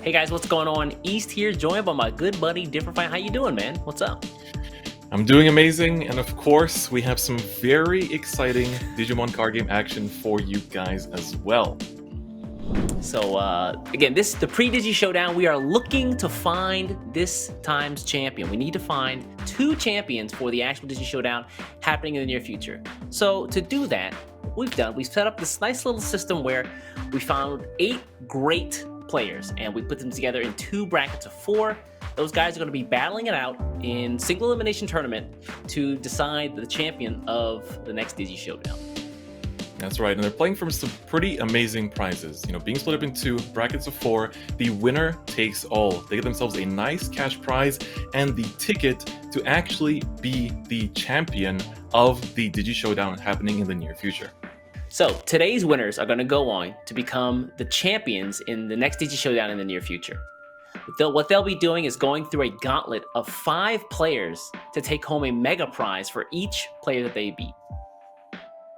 Hey guys, what's going on? East here, joined by my good buddy Different Fight. How you doing, man? What's up? I'm doing amazing, and of course, we have some very exciting Digimon card game action for you guys as well. So, again, this is the Pre-DIGI-SHOWDOwn. We are looking to find this time's champion. We need to find 2 champions for the actual Digi-SHOWDOwn happening in the near future. So, to do that, we've set up this nice little system where we found 8 great players, and we put them together in 2 brackets of 4. Those guys are going to be battling it out in single elimination tournament to decide the champion of the next Digi-SHOWDOwn. That's right, and they're playing for some pretty amazing prizes. You know, being split up into brackets of 4, the winner takes all. They get themselves a nice cash prize and the ticket to actually be the champion of the Digi-SHOWDOwn happening in the near future. So today's winners are going to go on to become the champions in the next Digi-SHOWDOwn in the near future. What they'll be doing is going through a gauntlet of 5 players to take home a mega prize for each player that they beat.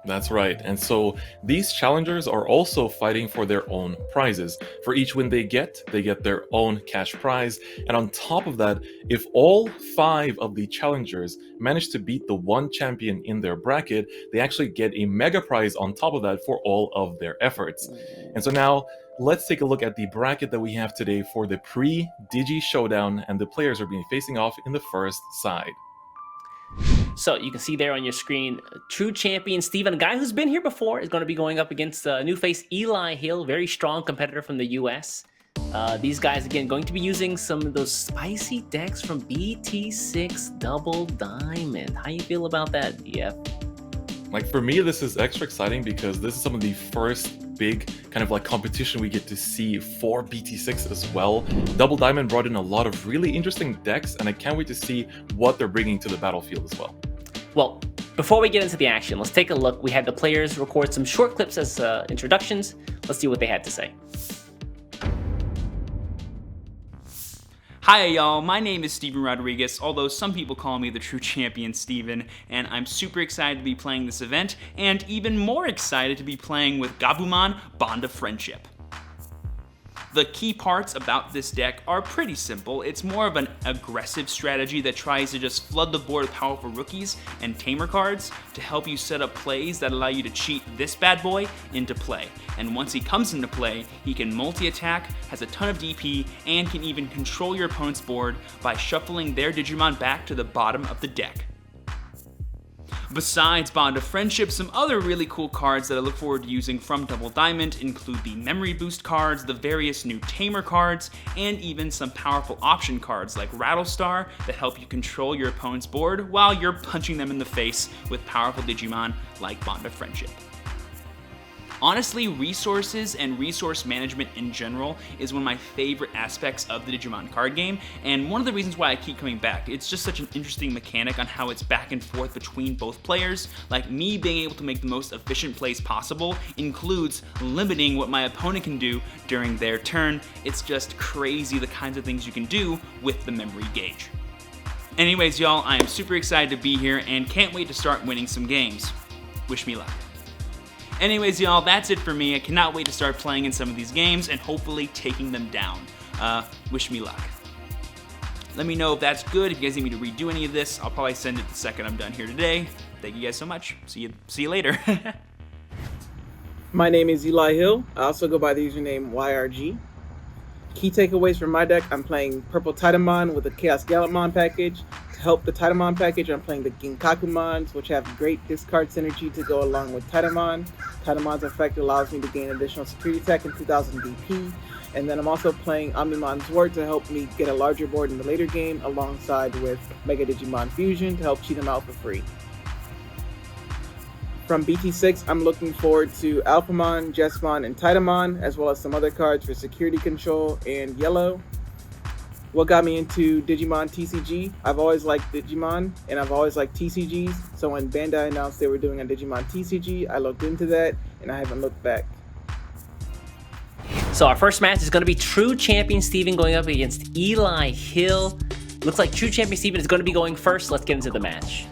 That's right, and so these challengers are also fighting for their own prizes. For each win they get their own cash prize, and on top of that, if all 5 of the challengers manage to beat the one champion in their bracket, they actually get a mega prize on top of that for all of their efforts. And so now, let's take a look at the bracket that we have today for the Pre-DIGI-SHOWDOwn, and the players are being facing off in the first side. So you can see there on your screen, true champion Steven, a guy who's been here before, is going to be going up against a new face, Eli Hill, very strong competitor from the US. These guys, again, going to be using some of those spicy decks from BT6 Double Diamond. How you feel about that, DF? Like, for me, this is extra exciting because this is some of the first big kind of like competition we get to see for BT6 as well. Double Diamond brought in a lot of really interesting decks, and I can't wait to see what they're bringing to the battlefield as well. Well, before we get into the action, let's take a look. We had the players record some short clips as introductions. Let's see what they had to say. Hi y'all, my name is Steven Rodriguez, although some people call me the true champion Steven, and I'm super excited to be playing this event, and even more excited to be playing with Gabumon Bond of Friendship. The key parts about this deck are pretty simple. It's more of an aggressive strategy that tries to just flood the board with powerful rookies and tamer cards to help you set up plays that allow you to cheat this bad boy into play. And once he comes into play, he can multi-attack, has a ton of DP, and can even control your opponent's board by shuffling their Digimon back to the bottom of the deck. Besides Bond of Friendship, some other really cool cards that I look forward to using from Double Diamond include the Memory Boost cards, the various new Tamer cards, and even some powerful option cards like Rattlestar that help you control your opponent's board while you're punching them in the face with powerful Digimon like Bond of Friendship. Honestly, resources and resource management in general is one of my favorite aspects of the Digimon card game, and one of the reasons why I keep coming back. It's just such an interesting mechanic on how it's back and forth between both players. Like, me being able to make the most efficient plays possible includes limiting what my opponent can do during their turn. It's just crazy the kinds of things you can do with the memory gauge. Anyways, y'all, I am super excited to be here and can't wait to start winning some games. Wish me luck. Anyways, y'all, that's it for me. I cannot wait to start playing in some of these games and hopefully taking them down. Wish me luck. Let me know if that's good. If you guys need me to redo any of this, I'll probably send it the second I'm done here today. Thank you guys so much. See you later. My name is Eli Hill. I also go by the username YRG. Key takeaways from my deck: I'm playing Purple Titamon with a Chaos Gallantmon package. To help the Titamon package, I'm playing the Ginkakumons, which have great discard synergy to go along with Titamon. Titamon's effect allows me to gain additional security attack and 2000 DP. And then I'm also playing Omnimon's Ward to help me get a larger board in the later game, alongside with Mega Digimon Fusion to help cheat them out for free. From BT6, I'm looking forward to Alphamon, Jesmon, and Titamon, as well as some other cards for security control and yellow. What got me into Digimon TCG? I've always liked Digimon, and I've always liked TCGs, so when Bandai announced they were doing a Digimon TCG, I looked into that, and I haven't looked back. So our first match is going to be True Champion Steven going up against Eli Hill. Looks like True Champion Steven is going to be going first. Let's get into the match.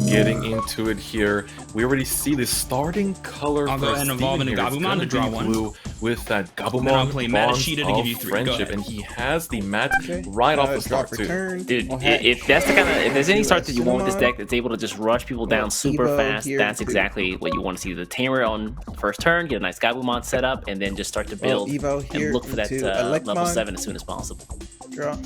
Getting into it here, we already see the starting color. I'll go ahead and evolve into Gabumon to draw one. Blue, with that I'll Gabumon play bonds Matashita to give you of 3. Go friendship, ahead. and he has the mat right off the start too. Dude, if that's the kind of, if there's any start that you want with this deck that's able to just rush people down super fast, that's exactly what you want to see. The Tamer on first turn, get a nice Gabumon set up, and then just start to build and look for that level 7 as soon as possible. Draw.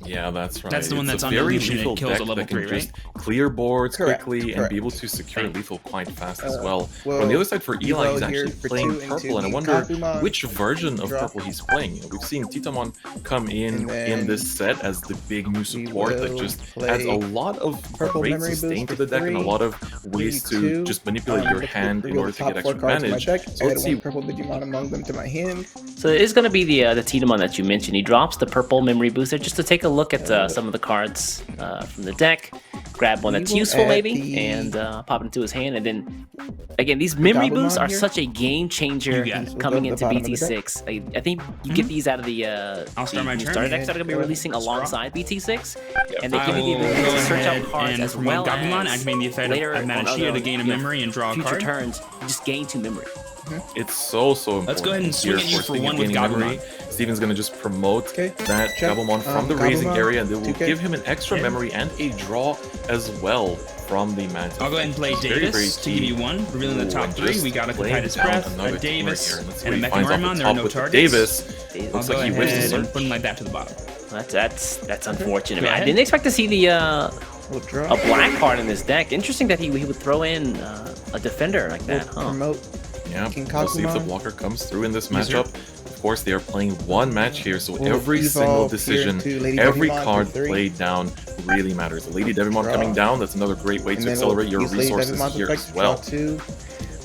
Yeah, that's right. That's the one It's that's a on very illusion, it lethal kills a deck level that can 3, right? just clear boards quickly and correct. be able to secure lethal quite fast as well. well, On the other side for Eli, he's Evo here actually for playing 2 into purple, and I the wonder Gabumon. which version of Draw. purple he's playing. You know, we've seen Titamon come in then this set as the big new support that will just play adds a lot of purple great memory sustain boost to for the deck and a 3, lot of ways to 2, just manipulate your hand in order to get extra damage. So So let's see. purple Digimon among them to my hand. So it is going to be the Titamon that you mentioned. He drops the purple memory booster just to take a look at some of the cards from the deck, grab one that's will useful add maybe, the and pop it into his hand. And then, again, these memory Gabumon boosts are here. such a game changer You got it. coming The into bottom of the BT6. I think you get these out of the I'll start my new turn. starter decks that are going to be And releasing draw. alongside BT6, and they I give you the will ability go to search ahead out cards and as promote well Gabumon, as activating the effect later of on Matashita to gain a memory and draw a future card. turns, you just gain 2 memory. It's so important. Let's go ahead and here swing at you for speaking of 1 with gaining memory. Gabumon. Steven's gonna just promote Okay, that check. Gabumon from the raising Gabumon, area, and they will 2K. give him an extra memory and a draw as well from the mat. I'll go ahead and play It's very, Davis very to give key. you 1. Revealing the Ooh, top and 3, just we got a laying Competitive down Breath, another a team Davis, right here. Let's see and a what he finds off the Mechanoramon. There are top no with the targets. Davis. I'll Looks go like he ahead wishes to and search. put him like that to the bottom. That's unfortunate. Go Man. I ahead. didn't expect to see the We'll draw. a black card in this deck. Interesting that he would throw in a defender like that, huh? Promote. Yeah, King we'll see if the Kakumon. blocker comes through in this Yes, sir. matchup. Of course, they are playing one match here, so We'll every evolve single here decision, to Lady every Devimon for card 3. played down really matters. The Lady Devimon Draw. coming down, that's another great way And to then accelerate your use Lady resources Devimon's here effect as to draw well. 2.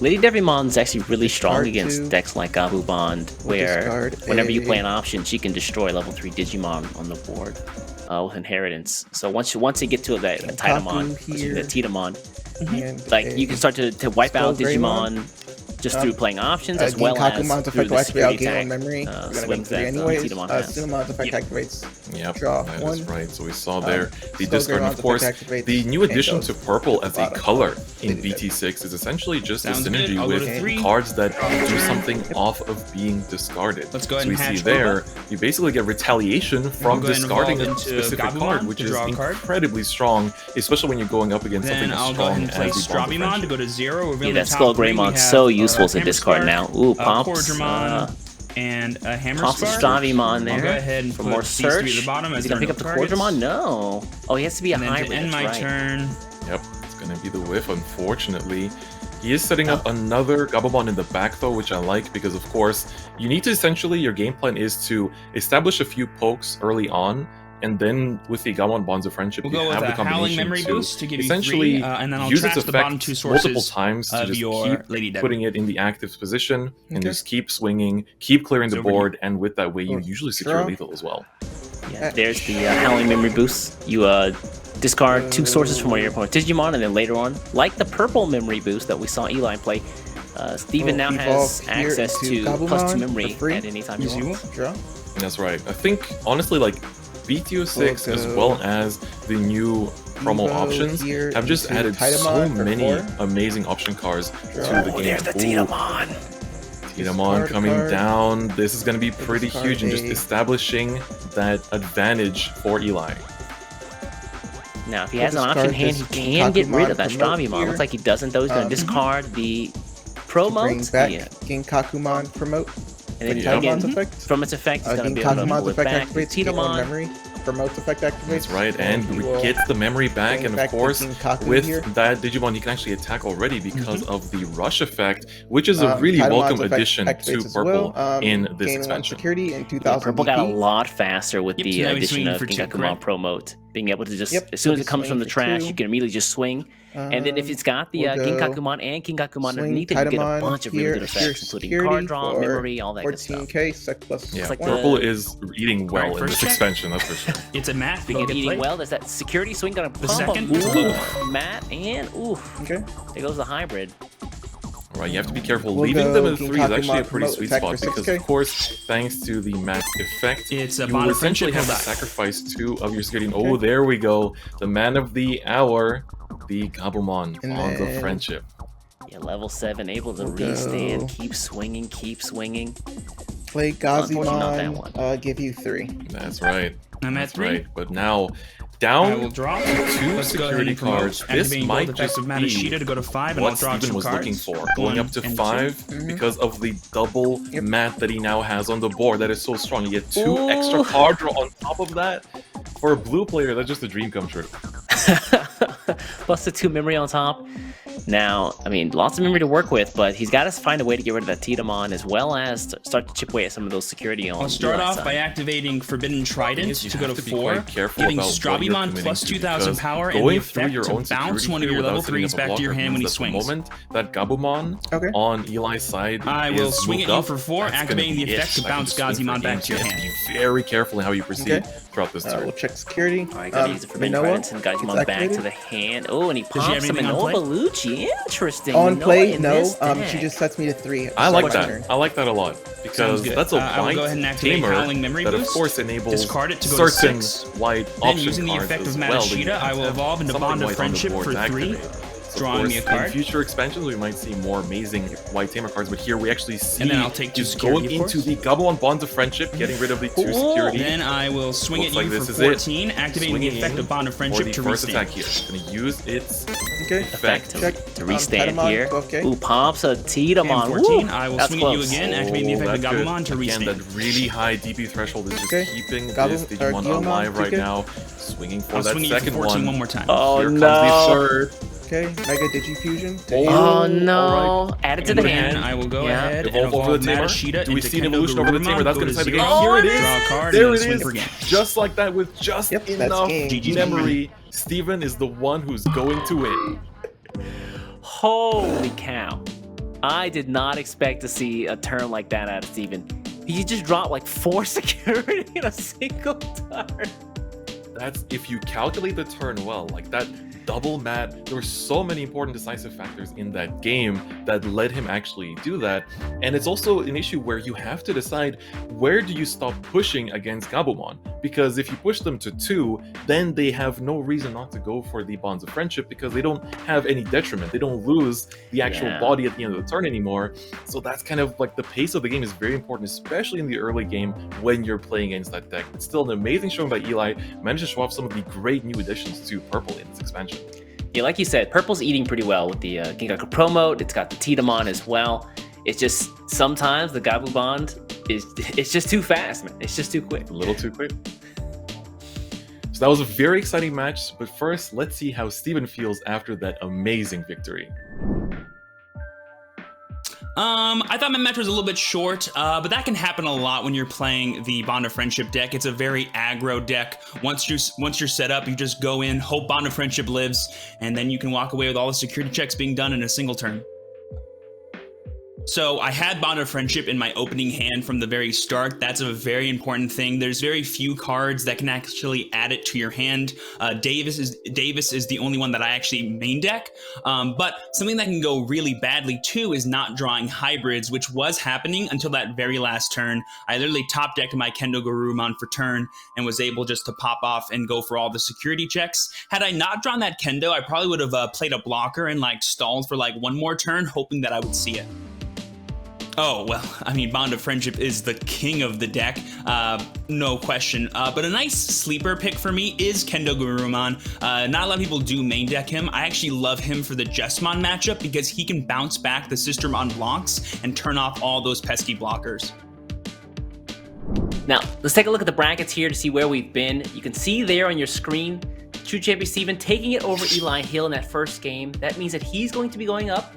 Lady Devimon's actually really strong Discard against 2. decks like Gabu Bond, where discard whenever you a- play an option, she can destroy level 3 Digimon on the board with Inheritance. So once you get to that Titamon, here. that Titamon, And like you can start to wipe out Skull Greymon. Digimon just through playing options as King well as Kakumon's through effect the will activate out security game on tag memory. We're gonna go swings through that anyways. Titamon has. Cinemon's effect Yep. activates. Yep, Draw that is 1. right. So we saw there the Skull discard, and Greymon's of course, effect activates the new addition and to goes purple as a bottom. color in Lady BT6 is essentially just a Sounds good. synergy I'll go with to 3. cards that do turn. something off of being discarded. Let's go ahead so we and see hatch there, you basically get retaliation from go ahead and discarding evolve a into specific Gabumon card, to which is draw a card. incredibly strong, especially when you're going up against Then something as I'll go ahead strong and play as the Bond of Strawbymon to Friendship. go to 0. Yeah, Revealing that the top Skull 3, we Greymon's have, so useful to Hammer discard Spark, now. Ooh, pops. Cordramon, and a Hammer Pops a Spark. Stravimon I'll there go ahead and for put more these 3 at search. the bottom Is as he gonna there pick are up no the targets. Cordramon? No. Oh, he has to be a And then hybrid. to end that's my right. turn, Yep, it's gonna be the whiff, unfortunately. He is setting up another Gabumon in the back though, which I like because of course, you need to essentially, your game plan is to establish a few pokes early on, and then with the Gabumon Bonds of Friendship, we'll you go with have the a Howling combination Memory to Boost to give you essentially 3, and then I'll use its trash the bottom effect 2 multiple sources times to of just your keep Lady Dev. putting it in the active position and Okay. just keep swinging, keep clearing the It's over to board, and with that way you Oh, usually secure draw. lethal as well. Yeah, there's the Howling Memory Boost. You discard 2 sources from one of your opponent's Digimon, and then later on, like the purple Memory Boost that we saw Eli play, Steven now We'll has evolve here access to into Gabumon +2 for memory free. at any time he Easy wants. Draw. That's right. I think honestly, like BTO6 We'll as go well as the new promo Evo options here have just into added so Titamon for many 4. amazing option cards Draw. to the Oh, game. there's the Ooh, Titamon. Titamon Discard coming card. down. This is going to be pretty Discard huge and just a- establishing that advantage for Eli. Now, if he We'll has an discard option hand, he this can get rid of that Kakumon Stravimon. here. Looks like he doesn't though. He's going to discard the Bring promote. back Yeah. King Kakumon promote. And then Yeah. again, Tidamon's effect. from its effect, he's going to King be able to Kakumon's pull it effect back. activates game on Titamon. memory. Promote's effect activates. That's right, and He we will get the memory back, bring and back of the course, King Kaku with here. that Digimon, he can actually attack already because of the rush effect, which is a really Tidamon's welcome effect addition to activates as Purple well. in this Gain 1 expansion. security in Yeah, 2000 Purple got a DP. lot faster with Yep, the so now he's addition swinging of for King 2, Kakumon correct? Promote. Being able to just, Yep, as soon as he'll it comes be from the swinging for trash, 2. you can immediately just swing. And then if it's got the we'll King go Kakumon and King Kakumon swing underneath it, you get a Titamon bunch of really here, good here effects, including security card draw, for memory, all that good stuff. 14k, sec plus Yeah, like one. Purple is eating well Alright, in first this check. expansion, that's for sure. It's a Matt. Speaking Go of get eating played. well, there's that security swing gonna pump second him. is low. Ooh, Matt, and oof, Okay. there goes the hybrid. Right, you have to be careful. We'll Leaving go them at King 3 is actually a Kakumon pretty promote sweet attack spot for because, 6K. of course, thanks to the max effect, It's a you bond will of friendship essentially have to will die. sacrifice 2 of your security. Oh, there we go. The man of the hour, the Gabumon, And Bonds of then- Friendship. Yeah, level 7, able to We'll restand, go. keep swinging, Play Unfortunately, not that one. Gazimon, give you 3. That's right. I'm at That's 3. right. But now, I will down draw. two Let's go ahead security and promote. cards. This Activating might both effects just of be Madashita to go to 5, and I'll what draw Steven 2 was cards. looking for. Going up to 1 and 5 2. because of the double mat that he now has on the board. That is so strong. You get 2 Ooh. extra card draw on top of that. For a blue player, that's just a dream come true. Plus the 2 memory on top. Now, I mean, lots of memory to work with, but he's got to find a way to get rid of that Tidamon as well as start to chip away at some of those security on I'll start Eli's off side. by activating Forbidden Trident Yes, you to go have to to be 4, quite careful giving about what you're Strabimon committing plus to, 2,000 because power and the going through effect your to own bounce security one of clear your level without setting 3s up a back to your blocker hand when he means that swings. The moment that Gabumon Okay. on Eli's side I will is swing moved at you up, for 4, that's gonna activating the be effect it. to That can bounce just swing for Gazimon back games. to your You have hand. to be very careful in how you proceed Okay. throughout this turn. We'll check security. Alright, gotta use it for Forbidden Minoa, Trident, send Digimon it's back to activated. the hand. Oh, and he you pops have some anything on Minoa play? Bellucci. Interesting. On Minoa play, in no. this She deck. just sets me to 3. I like Start that. turn. I like that a lot Sounds because good. that's a I will white go ahead and activate tamer Howling Memory that of Boost, course enables discard it to go to certain 6. white Then option using the cards effect as of well that you Madashita, I have will to evolve into something Bond of white on the Friendship board for to 3, activate. So, of drawing me a course, card. In future expansions, we might see more amazing white tamer cards, but here we actually see And then I'll take 2 just security, going of into course. the Gabumon Bonds of Friendship, getting rid of the 2 Ooh. security. Then I will swing Looks at like you this for is it. 14, activating the Swinging effect in of Bond of for Friendship the to first restand. attack here. It's going to use its Okay. Effect to, Check. to restand Tidamon, here. 12K. Ooh, pops a And Tidamon. 14, Woo, I will that's swing close. at you again, activating the effect of that's good. Gabumon to Again, restand. that really high DP threshold is just Okay. keeping this Gabumon, Digimon alive right 2K. now. Swinging for I'll that swing at you for second 14 one. more time. Oh, Here no. comes the third. Okay. Mega Digifusion. Oh no! Alright. Add it to And the then hand. I will go Yeah. ahead and Evolve over evolve the tamer. Madashita Do we into see an Kendo evolution over the tamer? Garurumon, That's go going to to decide the 0, game. Here it is. draw a card, There and it then swing is. for game. Just like that, with just Yep, that's enough game. GG. memory, Steven is the one who's going to win. Holy cow! I did not expect to see a turn like that out of Steven. He just dropped like 4 security in a single turn. That's if you calculate the turn well, like that double mat. There were so many important decisive factors in that game that led him actually do that. And it's also an issue where you have to decide, where do you stop pushing against Gabumon? Because if you push them to 2, then they have no reason not to go for the Bonds of Friendship because they don't have any detriment. They don't lose the actual Yeah. body at the end of the turn anymore. So that's kind of like the pace of the game is very important, especially in the early game when you're playing against that deck. It's still an amazing showing by Eli. Managed to show off some of the great new additions to Purple in this expansion. Yeah, like you said, Purple's eating pretty well with the Gengaku Pro mode. It's got the Tidamon as well. It's just sometimes the Gabu Bond it's just too fast, man. It's just too quick. A little too quick. So that was a very exciting match, but first, let's see how Steven feels after that amazing victory. I thought my match was a little bit short, but that can happen a lot when you're playing the Bond of Friendship deck. It's a very aggro deck. Once you're set up, you just go in, hope Bond of Friendship lives, and then you can walk away with all the security checks being done in a single turn. So I had Bond of Friendship in my opening hand from the very start. That's a very important thing. There's very few cards that can actually add it to your hand. Davis is the only one that I actually main deck. But something that can go really badly too is not drawing hybrids, which was happening until that very last turn. I literally top decked my Kendo Garurumon for turn and was able just to pop off and go for all the security checks. Had I not drawn that Kendo, I probably would have played a blocker and like stalled for like one more turn, hoping that I would see it. Oh, well, I mean, Bond of Friendship is the king of the deck, no question. But a nice sleeper pick for me is Kendo Garurumon. Not a lot of people do main deck him. I actually love him for the Jesmon matchup because he can bounce back the Sistermon blocks and turn off all those pesky blockers. Now, let's take a look at the brackets here to see where we've been. You can see there on your screen, True Champion Steven taking it over Eli Hill in that first game. That means that he's going to be going up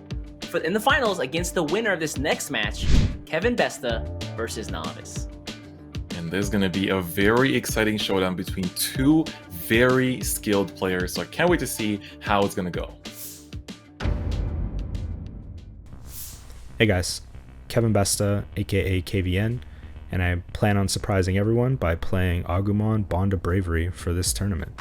in the finals against the winner of this next match, Kevin Besta versus Novice. And there's going to be a very exciting showdown between 2 very skilled players. So I can't wait to see how it's going to go. Hey guys, Kevin Besta, aka KVN, and I plan on surprising everyone by playing Agumon Bond of Bravery for this tournament.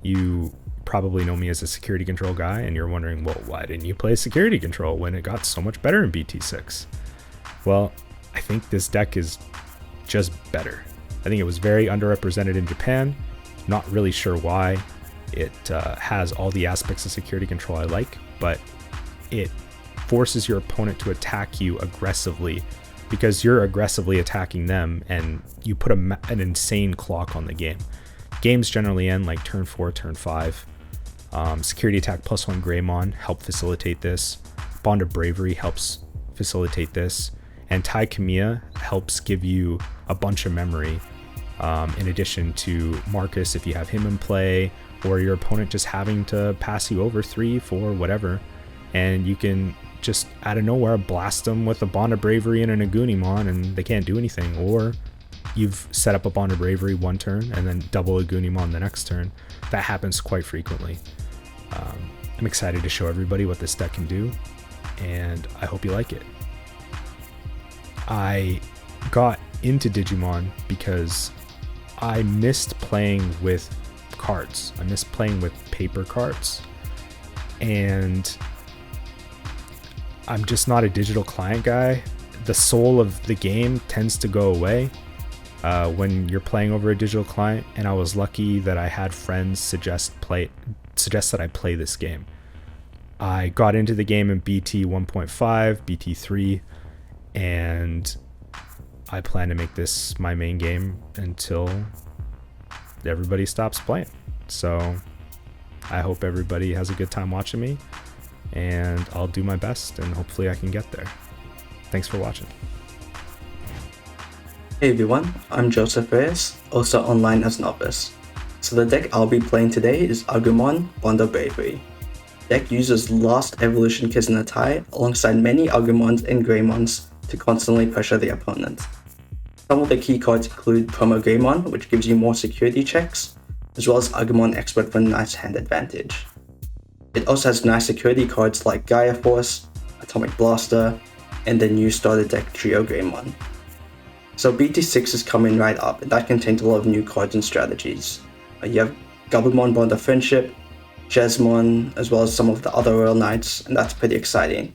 You probably know me as a security control guy, and you're wondering, well, why didn't you play security control when it got so much better in BT6? Well, I think this deck is just better. I think it was very underrepresented in Japan. Not really sure why. It has all the aspects of security control I like, but it forces your opponent to attack you aggressively because you're aggressively attacking them, and you put an insane clock on the game. Games generally end like turn 4, turn 5. Security attack +1 Greymon help facilitate this. Bond of Bravery helps facilitate this. And Tai Kamiya helps give you a bunch of memory, in addition to Marcus if you have him in play, or your opponent just having to pass you over 3, 4, whatever. And you can just out of nowhere blast them with a Bond of Bravery and an Agunimon and they can't do anything. Or you've set up a Bond of Bravery one turn and then double Agunimon the next turn. That happens quite frequently. I'm excited to show everybody what this deck can do, and I hope you like it. I got into Digimon because I missed playing with cards. I missed playing with paper cards, and I'm just not a digital client guy. The soul of the game tends to go away when you're playing over a digital client, and I was lucky that I had friends suggest that I play this game. I got into the game in BT 1.5, BT 3, and I plan to make this my main game until everybody stops playing. So I hope everybody has a good time watching me, and I'll do my best, and hopefully I can get there. Thanks for watching. Hey everyone, I'm Joseph Reyes, also online as Novice. So the deck I'll be playing today is Agumon, Bond of Bravery. The deck uses Last Evolution Kisanatai alongside many Agumons and Greymons to constantly pressure the opponent. Some of the key cards include Promo Greymon, which gives you more security checks, as well as Agumon Expert for nice hand advantage. It also has nice security cards like Gaia Force, Atomic Blaster, and the new starter deck Trio Greymon. So BT6 is coming right up, and that contains a lot of new cards and strategies. You have Gabumon Bond of Friendship, Jesmon, as well as some of the other Royal Knights, and that's pretty exciting.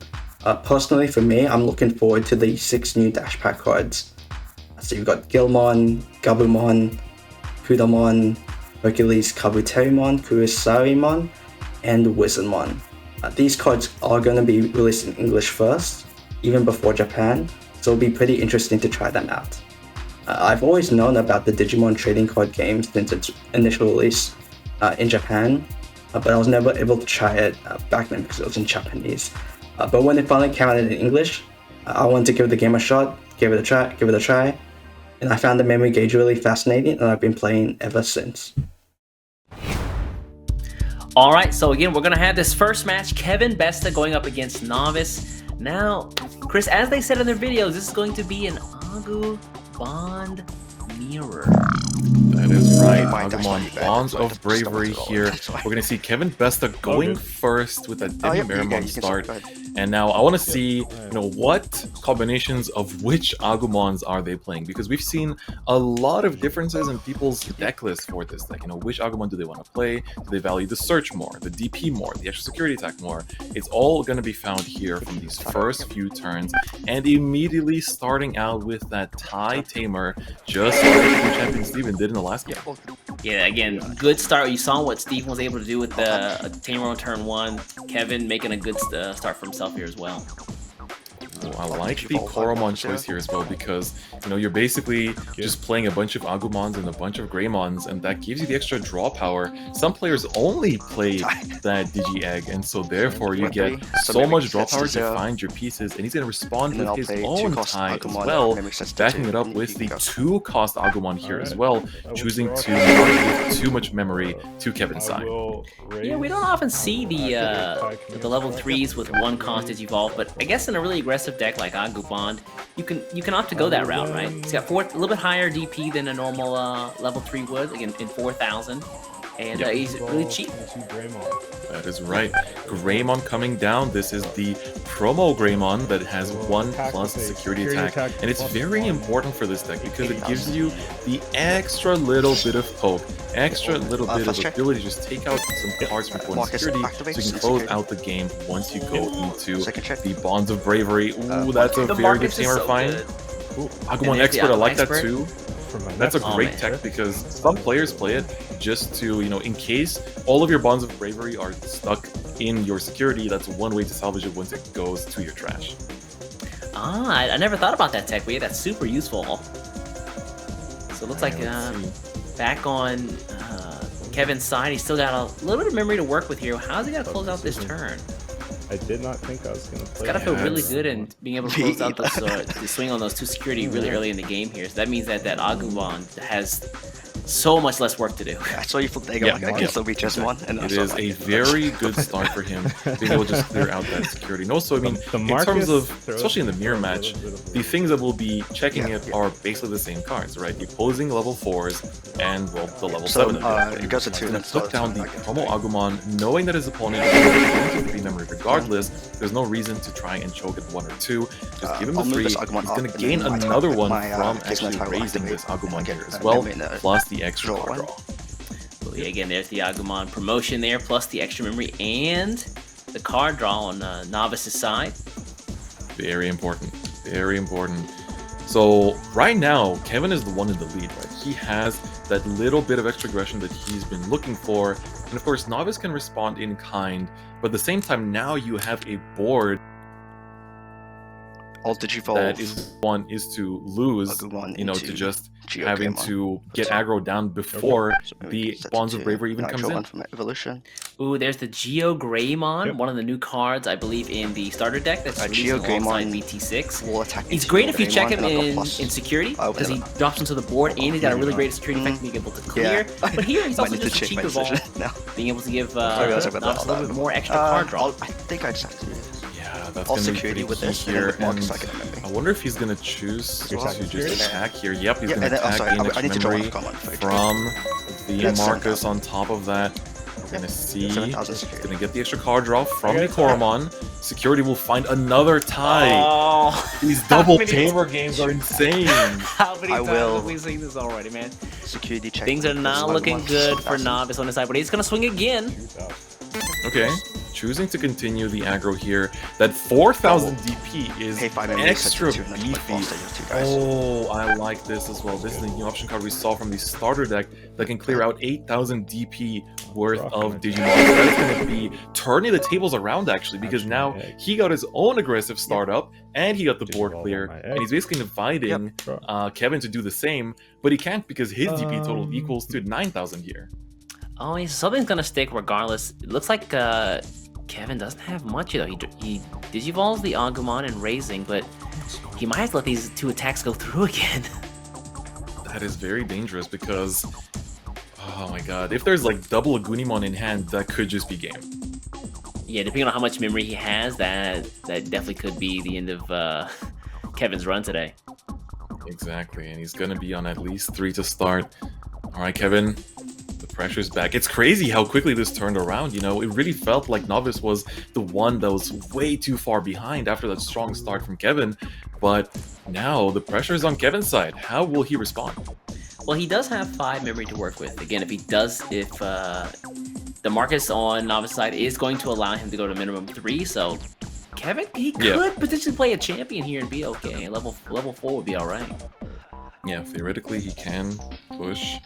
Personally for me, I'm looking forward to the 6 new Dash Pack cards. So you've got Gilmon, Gabumon, Kudamon, Hercules Kabuterimon, Kurisarimon, and Wizardmon. These cards are going to be released in English first, even before Japan, so it'll be pretty interesting to try them out. I've always known about the Digimon trading card game since its initial release in Japan, but I was never able to try it back then because it was in Japanese. But when it finally came out in English, I wanted to give the game a shot, give it a try, and I found the memory gauge really fascinating, and I've been playing ever since. All right, so again, we're gonna have this first match, Kevin Besta going up against Novice. Now, Chris, as they said in their videos, this is going to be an Agu Bond mirror. That is right, Agumon Bonds of Bravery here. We're going to see Kevin Besta going first with a Demi-Meramon start. And now I want to see, what combinations of which Agumons are they playing? Because we've seen a lot of differences in people's deck lists for this deck. Which Agumon do they want to play? Do they value the search more, the DP more, the extra security attack more? It's all going to be found here from these first few turns. And immediately starting out with that TIE Tamer, just like Champion Steven did in the last game. Yeah, again, good start. You saw what Steven was able to do with the Tamer on turn 1. Kevin making a good start for himself here as well. I like the Koromon choice here as well because, you're basically just playing a bunch of Agumons and a bunch of Greymons, and that gives you the extra draw power. Some players only play that Digi-Egg, and so therefore you get so much draw power to find your pieces, and he's going to respond with his own TIE as well, backing it up with the 2-cost Agumon here as well, choosing to not give too much memory to Kevin's side. Yeah, we don't often see the level 3s with 1 cost as evolve, but I guess in a really aggressive deck like Agumon, you can opt to go that route, right? It's got a little bit higher DP than a normal level 3 would, again in 4,000, and he's really cheap. That is right. Greymon coming down. This is the promo Greymon that has 1+ security attack, and it's very important for this deck because it gives you the extra little bit of poke, extra little bit of ability to just take out some cards from opponent's security so you can close out the game once you go into the Bonds of Bravery. Ooh, that's a very good Tamer find. Agumon Expert, I like that too. That's a great tech because some players play it just to, in case all of your Bonds of Bravery are stuck in your security. That's one way to salvage it once it goes to your trash. Ah, I never thought about that tech, but yeah, that's super useful. So it looks like back on Kevin's side, he's still got a little bit of memory to work with here. How's he got to close out this turn? I did not think I was going to play. It's got to feel really good in being able to close out those, to swing on those 2 security really early in the game here. So that means that Agumon has so much less work to do. I saw you flip the egg, like I can still beat just one. And it is a very good start for him, being able to just clear out that security. And also, I mean, in terms of, especially in the mirror match, the things that we'll be checking it are basically the same cards, right? The opposing level 4s and, well, the level 7. It goes to 2. Then took down the promo Agumon, knowing that his opponent is going to be memory regardless. There's no reason to try and choke at 1 or 2. Just give him the 3. He's going to gain another one from actually raising this Agumon here as well, plus the extra card draw. Well, yeah, again, there's the Agumon promotion there, plus the extra memory and the card draw on Novice's side. Very important. Very important. So right now, Kevin is the one in the lead, right? He has that little bit of extra aggression that he's been looking for. And of course, Novice can respond in kind, but at the same time, now you have a board All Digivolve. that is one is to lose, you know, to just having to get aggro down before the Bonds of Bravery even comes in. From Evolution. Ooh, there's the Geo Greymon, one of the new cards, I believe, in the starter deck that's released alongside BT6. He's great if you check him in security, because he drops into the board, and he's got a really great security effect being able to clear. But here, he's also just a cheap evolve, being able to give Novice a little bit more extra card draw. I think I just have to do this. That's all gonna be security pretty with key this, here, and and like I wonder if he's gonna choose to just attack here. Yep, he's gonna and then, attack sorry, gain I extra need to draw memory one from the Marcus on top of that. We're gonna see, he's gonna get the extra card draw from the Koromon. Security will find another tie. Oh, These double tamer games are insane. How many times have we seen this already, man? Security check. Things are not looking good for Novice on his side, but he's gonna swing again. Okay, choosing to continue the aggro here. That 4,000 DP is extra beefy. Oh, I like this as well. This is the new option card we saw from the starter deck that can clear out 8,000 DP worth of Digimon. That's going to be turning the tables around, actually, because now he got his own aggressive startup, and he got the board clear, and he's basically inviting Kevin to do the same, but he can't because his DP total equals to 9,000 here. Oh, yeah, something's gonna stick regardless. It looks like Kevin doesn't have much, though. He digivolves the Agumon and Raising, but he might have to let these 2 attacks go through again. That is very dangerous because, oh my god, if there's like double Agunimon in hand, that could just be game. Yeah, depending on how much memory he has, that definitely could be the end of Kevin's run today. Exactly, and he's gonna be on at least 3 to start. All right, Kevin. Pressure's back. It's crazy how quickly this turned around, you know. It really felt like Novice was the one that was way too far behind after that strong start from Kevin, but now the pressure is on Kevin's side. How will he respond? Well, he does have 5 memory to work with. Again, if the Marcus on Novice side is going to allow him to go to minimum 3, so Kevin, he could potentially play a champion here and be okay. Level 4 would be alright. Yeah, theoretically he can push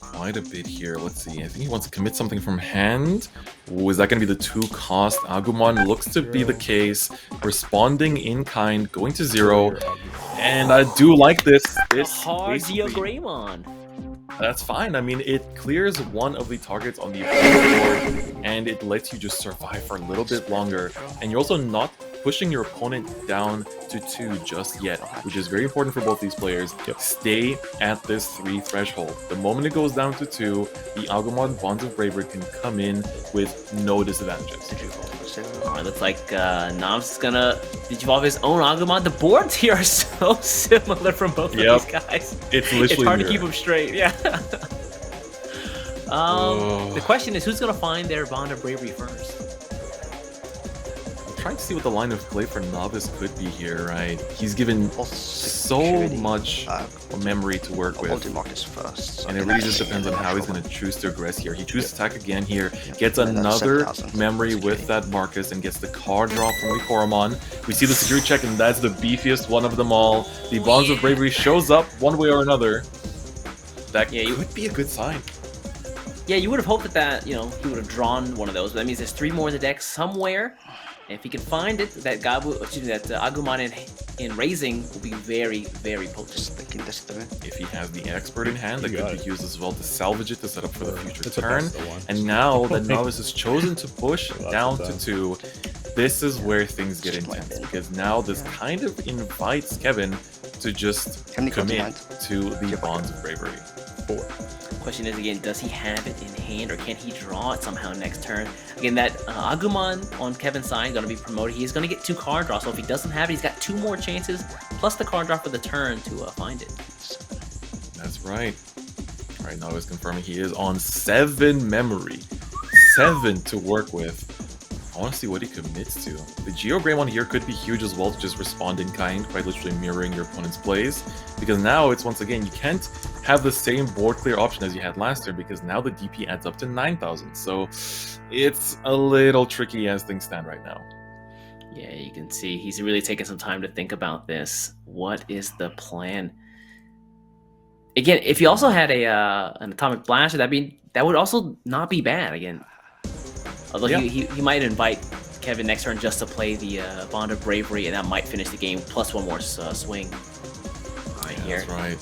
quite a bit here. Let's see. I think he wants to commit something from hand. Ooh, is that going to be the 2-cost? Agumon looks to be the case. Responding in kind, going to 0. And I do like this. Hard Geo Greymon. That's fine. I mean, it clears one of the targets on the board, and it lets you just survive for a little bit longer. And you're also not pushing your opponent down to 2 just yet, which is very important for both these players. Stay at this 3 threshold. The moment it goes down to 2, the Agumon Bonds of Bravery can come in with no disadvantages. It looks like Novice is gonna digivolve his own Agumon. The boards here are so similar from both of these guys. It's literally hard to keep them straight. Yeah. The question is, who's gonna find their Bond of Bravery first? Trying to see what the line of play for Novice could be here, right? He's given so much memory to work with, and it really just depends on how he's going to choose to aggress here. He chooses attack again here, gets another memory with that Marcus, and gets the card draw from the Koromon. We see the security check, and that's the beefiest one of them all. The Bonds of Bravery shows up one way or another. That could be a good sign. Yeah, you would have hoped that he would have drawn one of those, but that means there's 3 more in the deck somewhere. And if he can find it, that Agumon in raising will be very, very potent. Just thinking this through. If he has the expert in hand, that could be used as well to salvage it to set up for the future It's a turn. best of one. And now the novice has chosen to push down to 2. This is where things get intense, because now this kind of invites Kevin to just Can he go to commit mind? to the Bonds of Bravery. 4. Question is again, does he have it in hand, or can he draw it somehow next turn? Again, that Agumon on Kevin's side going to be promoted. He's going to get 2 card draws, so if he doesn't have it, he's got 2 more chances plus the card draw for the turn to find it. That's right. All right, now he's confirming he is on 7 memory, 7 to work with. I want to see what he commits to. The Geogreymon here could be huge as well to just respond in kind, quite literally mirroring your opponent's plays. Because now it's, once again, you can't have the same board clear option as you had last year, because now the DP adds up to 9,000. So it's a little tricky as things stand right now. Yeah, you can see he's really taking some time to think about this. What is the plan? Again, if you also had an Atomic Blaster, that would also not be bad. Again, although he might invite Kevin next turn just to play the Bond of Bravery, and that might finish the game plus 1 more swing. Right here. That's right.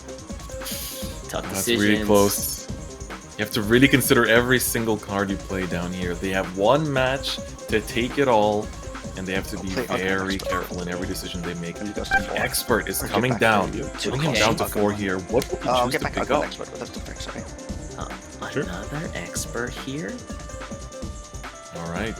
Tough That's decisions. really close. You have to really consider every single card you play down here. They have 1 match to take it all, and they have to be very careful in every decision they make. The expert is coming down, putting him down to 4 here. What will he choose Get to back pick on up? expert, but that's the thing, sorry. Another expert here. All right.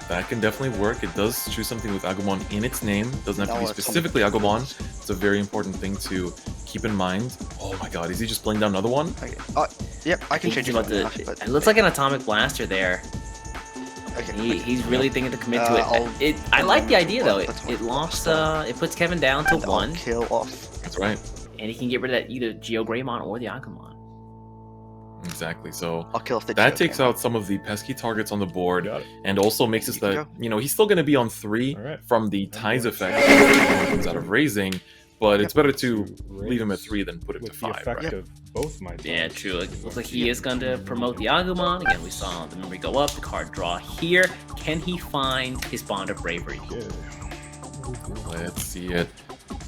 That can definitely work. It does choose something with Agumon in its name. Doesn't have to be specifically Agumon. It's a very important thing to keep in mind. Oh my god, is he just playing down another one? Okay. Yep, I can change it. It looks like an Atomic Blaster there. Okay. He's really thinking to commit to it. I like the idea though. It locks. It puts Kevin down to 1. Kill off. That's right. And he can get rid of that either Geogreymon or the Agumon. Exactly. So I'll kill off the that Geo takes game. out some of the pesky targets on the board, Got it. and also makes it You can that go. he's still going to be on 3 Alright. from the ties effect when it comes out of raising. But it's better to leave him at 3 than put it to With the 5. effect Right? of both my Yeah, true. It looks like he is going to promote the Agumon. Again, we saw the memory go up, the card draw here. Can he find his Bond of Bravery? Let's see it.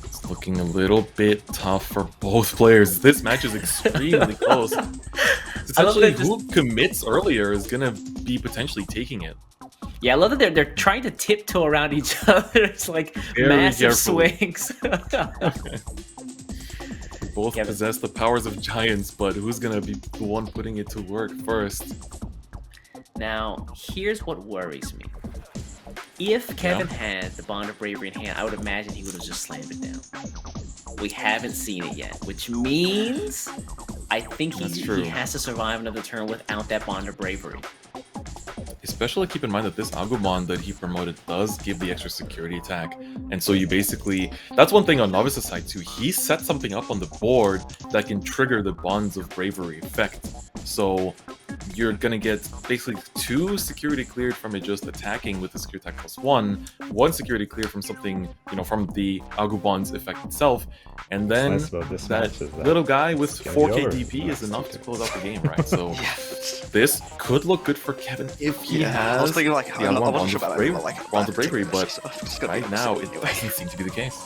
It's looking a little bit tough for both players. This match is extremely close. Essentially, who commits earlier is going to be potentially taking it. Yeah, I love that they're trying to tiptoe around each other. It's like Very massive carefully. swings. Both Kevin. possess the powers of giants, but who's going to be the one putting it to work first? Now, here's what worries me. If Kevin had the Bond of Bravery in hand, I would imagine he would have just slammed it down. We haven't seen it yet, which means I think That's true. he has to survive another turn without that Bond of Bravery. Especially keep in mind that this Agumon that he promoted does give the extra security attack. And so you basically... That's one thing on Novice's side too. He set something up on the board that can trigger the Bonds of Bravery effect. So you're going to get basically 2 security cleared from it just attacking with the security attack +1, 1 security cleared from something, from the Agumon's effect itself, and then What's nice about this match that is that little guy with it's gonna be 4k over DP next is enough to turn. close out the game, right? So this could look good for Kevin if he has I was thinking like, the I Agumon wasn't sure about it, but like, Bonds of Bravery, but so I'm just gonna right be now upset it anyway. doesn't seem to be the case.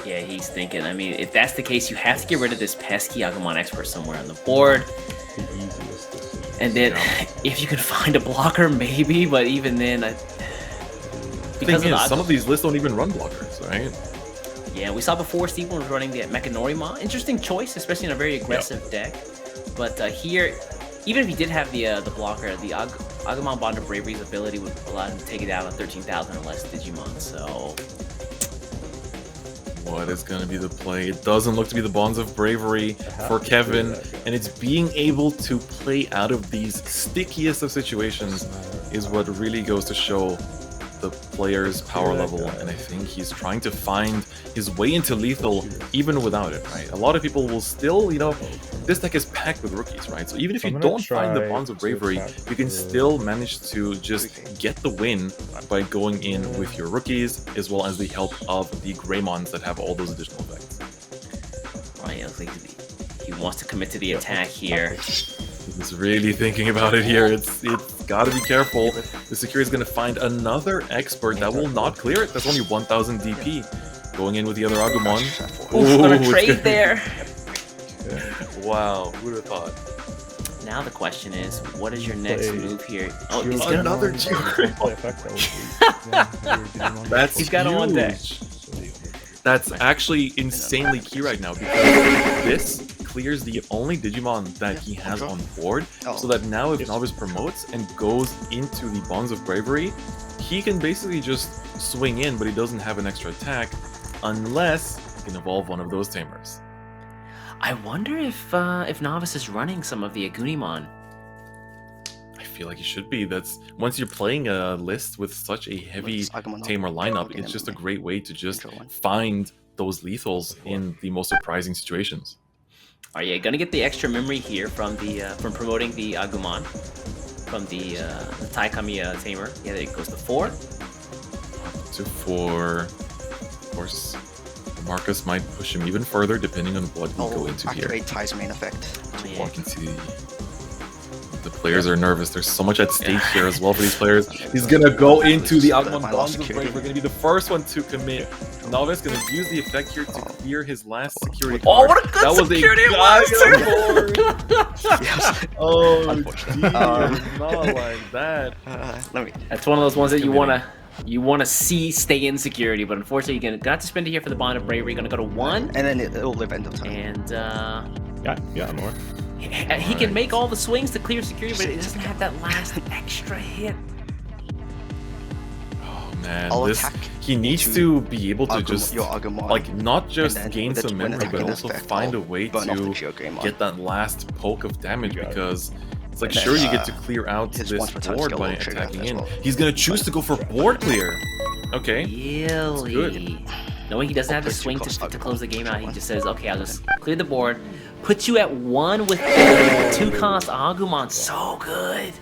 Yeah, he's thinking. I mean, if that's the case, you have to get rid of this pesky Agumon expert somewhere on the board. The easiest decision. And then, if you can find a blocker, maybe. But even then, The because thing of is, the some of these lists don't even run blockers, right? yeah, we saw before Stephen was running the Mechanorimon. Interesting choice, especially in a very aggressive deck. But here, even if he did have the blocker, the Agumon Bond of Bravery's ability would allow him to take it out on 13,000 or less Digimon. So What is going to be the play? It doesn't look to be the Bonds of Bravery for Kevin, and it's being able to play out of these stickiest of situations is what really goes to show the player's power level, and I think he's trying to find his way into lethal even without it, right? A lot of people will still, this deck is packed with rookies, right? So even if you I'm gonna don't find the try Bonds of to Bravery, attack you can the- still manage to just get the win by going in with your rookies, as well as the help of the Greymons that have all those additional effects. right, it looks like he wants to commit to the attack here. He's really thinking about it here. It's gotta be careful. The Security is gonna find another expert that will not clear it. That's only 1000 DP. Going in with the other Agumon. Ooh, gonna it's trade gonna- there. Wow, who would have thought? Now the question is, what is your next Play move here? Oh, Shield he's gonna. Another That's He's got him on deck. huge. That's actually insanely key right now because this clears the only Digimon that he has on board, so that now if Novice promotes and goes into the Bonds of Bravery, he can basically just swing in, but he doesn't have an extra attack unless he can evolve one of those tamers. I wonder if Novice is running some of the Agunimon. I feel like he should be. That's once you're playing a list with such a heavy tamer lineup, it's just a great way to just find those lethals in the most surprising situations. Are you gonna get the extra memory here from the from promoting the Agumon from the Taikami tamer? Yeah, it goes to 4. To 4, of course, Marcus might push him even further depending on what we go into here. Activate Ty's main effect. Oh, yeah. Walk into the players are nervous. There's so much at stake here as well for these players. He's gonna go into the Agumon Bonds of Bravery. We're gonna be the first one to commit. Novice gonna use the effect here to clear his last security card. Oh, what a good security it was! Yes. Oh, Unfortunately. geez, not like that. Let me. That's one of those ones that you wanna see stay in security, but unfortunately you're gonna have to spend it here for the Bond of Bravery. You're gonna go to 1, And then it will live end of time. and Yeah, more. he can make all the swings to clear security, but it doesn't have that last extra hit. Oh man, I'll this attack he needs into to be able to just your Agumon. like not just then gain with some when memory, but attacking also effect, find a I'll way burn off the to Shield Greymon. get that last poke of damage You got it. because it's like And then, sure you get to clear out his this once per time board skill by will trigger attacking as in. well. He's gonna choose to go for board clear. Okay. Really? Knowing he doesn't have the I'll put swing you to across close the game out, he Agumon. just says, okay, I'll just clear the board, put you at 1 with the 2-cost Agumon. So good.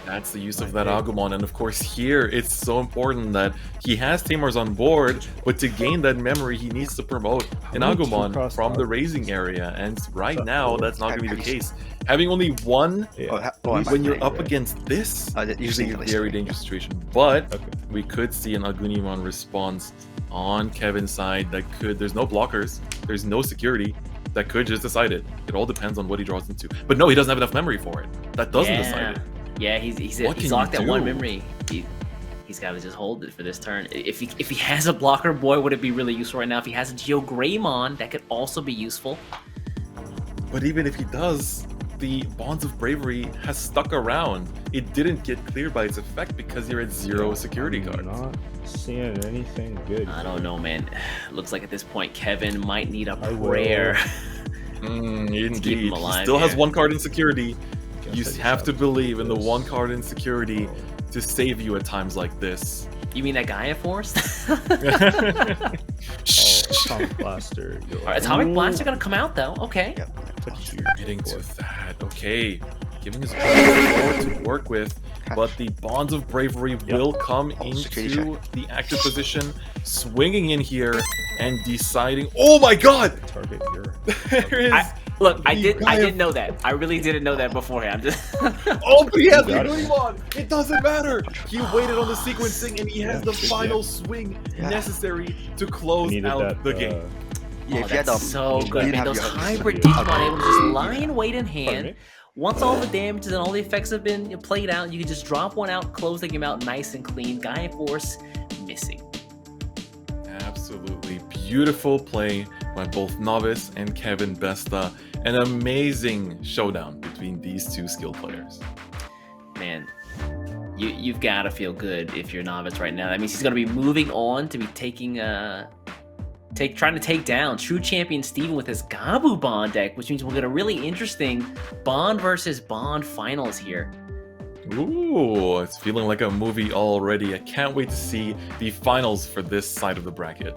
That's the use of that Agumon, and of course here it's so important that he has Tamers on board, but to gain that memory he needs to promote an many Agumon two-cost from the Agumon? raising area, and right now that's not going to be the case. Having only one Yeah. when you're up against this is using a your very list. dangerous situation, but Okay. we could see an Agunimon response on Kevin's side that could, there's no blockers, there's no security, that could just decide it. It all depends on what he draws into. But no, he doesn't have enough memory for it. That doesn't decide it. Yeah, he's What can locked you at 1 do? memory. He's got to just hold it for this turn. If he has a blocker, boy, would it be really useful right now. If he has a Geo Greymon, that could also be useful. But even if he does, the Bonds of Bravery has stuck around. It didn't get cleared by its effect because you're at 0 security I'm cards. not seeing anything good. I don't know, man. Looks like at this point, Kevin might need a I will. prayer. Indeed. keep him He alive still has here. 1 card in security. Guess You I just have to believe in the this. 1 card in security to save you at times like this. You mean that Gaia Force? Oh, Atomic Blaster. Yo. Alright, Atomic Blast are gonna come out though. Okay. Getting to that. Okay. Giving his board to work with. But the Bonds of Bravery will come security into the active position, swinging in here and deciding. Oh my god! Target your. There is. Look, I You didn't know that. I really didn't know that beforehand. I'm just Oh, but he has the got it. Agumon! It doesn't matter! He waited on the sequencing and he has the final swing necessary to close Needed out that, the game. Yeah, Oh, if you had that's so you good. didn't Man, have those your- hybrid Yeah. Digimon able to just lie in wait in Pardon hand. me? Once all the damages and all the effects have been played out, you can just drop one out, close the game out nice and clean. Gaia Force missing. Absolutely beautiful play by both Novice and Kevin Besta. An amazing showdown between these 2 skill players. Man, you've got to feel good if you're Novice right now. That means he's going to be moving on to be taking trying to take down true champion Steven with his Gabu Bond deck, which means we'll get a really interesting Bond versus Bond finals here. Ooh, it's feeling like a movie already. I can't wait to see the finals for this side of the bracket.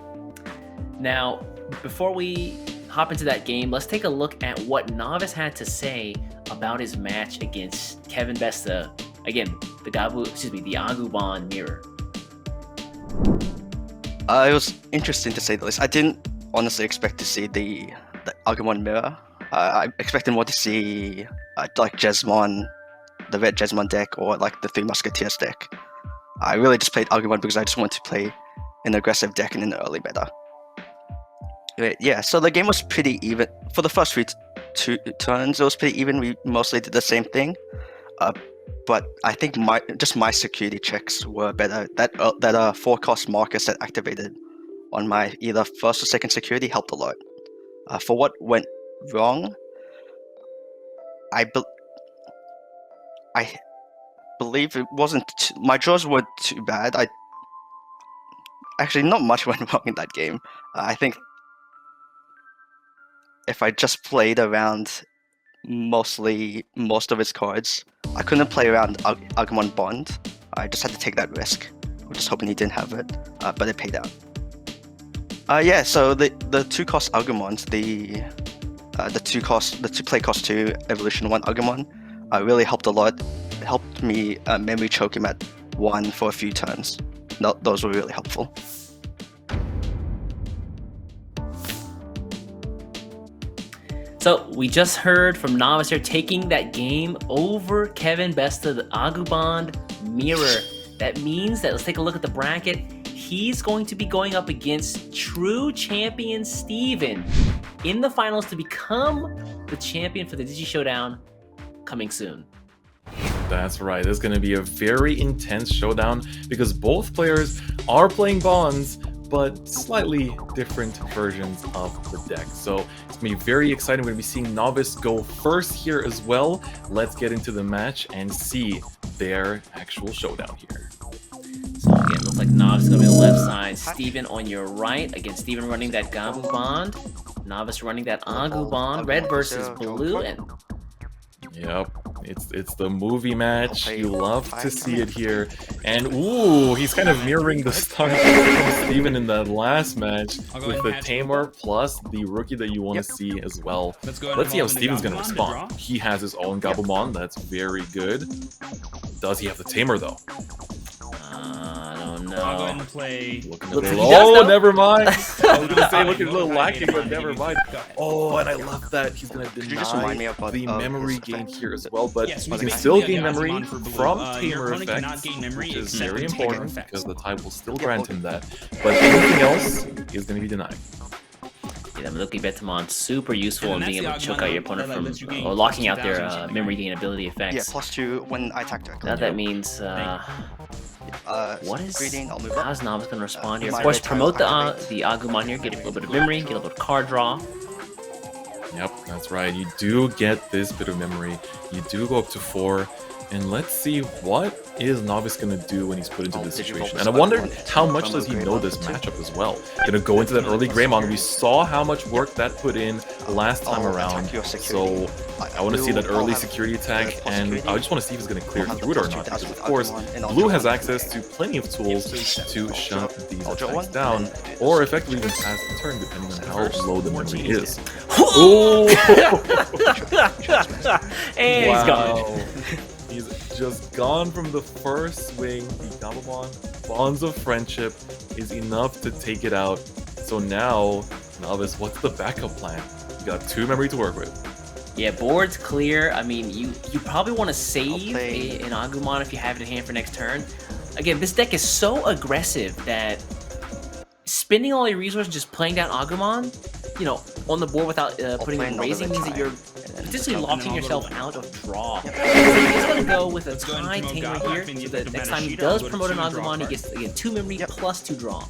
Now, before we hop into that game, let's take a look at what Novice had to say about his match against Kevin Besta. Again, the Agumon mirror. It was interesting to say the least. I didn't honestly expect to see the Agumon mirror. I expected more to see like Jesmon, the red Jesmon deck, or like the Three Musketeers deck. I really just played Agumon because I just wanted to play an aggressive deck in an early meta. Yeah, so the game was pretty even. For the first two turns, it was pretty even. We mostly did the same thing. But I think my security checks were better. That 4-cost Marcus that activated on my either first or second security helped a lot. For what went wrong, I believe it wasn't. My draws weren't too bad. Actually, not much went wrong in that game. I think if I just played around most of his cards, I couldn't play around Agumon Bond. I just had to take that risk. I'm just hoping he didn't have it, but it paid out. Yeah, so the 2-cost Agumons, the 2-play cost 2 Evolution 1 Agumon, really helped a lot. It helped me memory choke him at 1 for a few turns. Those were really helpful. So we just heard from Novice here taking that game over Kevin Besta, the Agumon Mirror. That means that, let's take a look at the bracket. He's going to be going up against true champion Steven in the finals to become the champion for the Digi-Showdown coming soon. That's right. This is going to be a very intense showdown because both players are playing Bonds, but slightly different versions of the deck. So it's going to be very exciting. We're going to be seeing Novice go first here as well. Let's get into the match and see their actual showdown here. So again, looks like Novice going to be on the left side, Steven on your right. Again, Steven running that Gabu Bond, Novice running that Agu Bond, red versus blue, and yep, it's the movie match. You love to see it here. And ooh, he's kind of mirroring the start from Steven in that last match with the Tamer plus the rookie that you want to see as well. Let's see how Steven's going to respond. He has his own Gabumon. That's very good. Does he have the Tamer though? No. I'll go ahead and play. Oh, never mind. I was gonna say looking a little lacking, but never mind. Oh, and I love that he's gonna Could you just remind me deny about the memory gain here as well, but Yes, he we can can still activate gain the memory Digimon for blue. from Your Tamer opponent cannot effects, gain memory which is except very for Tamer important effect. because the type will still grant him that. But anything else is gonna be denied. Yeah, the Milky Betamon super useful in And being able to that's choke the out your Agumon opponent that lets you from gain or locking plus out their 2,000 memory gain ability Yeah, effects. +2 when I attack directly. Now that means what is Greeting, I'll move up. how's Novice gonna respond here? Of My course, red promote tiles the Agumon here, get a little bit of memory, get a little bit of card draw. Yep, that's right. You do get this bit of memory. You do go up to 4. And let's see what is Novice gonna do when he's put into this situation. And I wonder how much does he know this matchup as well. Gonna go into that early Greymon. We saw how much work that put in last time around. So I want to see that early security attack, and I just want to see if he's gonna clear through it or not. Because of course, Blue has access to plenty of tools to shut these attacks down, or effectively even pass the turn, depending on how low the memory is. Oh! And he's gone. He's just gone from the first swing. The Gabumon Bonds of Friendship is enough to take it out. So now, Novice, what's the backup plan? You got 2 memory to work with. Yeah, board's clear. I mean, you probably want to save an Agumon if you have it in hand for next turn. Again, this deck is so aggressive that spending all your resources just playing down Agumon, you know, on the board without putting in raising means that you're potentially locking yourself out of draw. So he's going to go with a tie Tamer here, so that next time he does promote an Agumon, he gets, again, 2 memory plus 2 draw.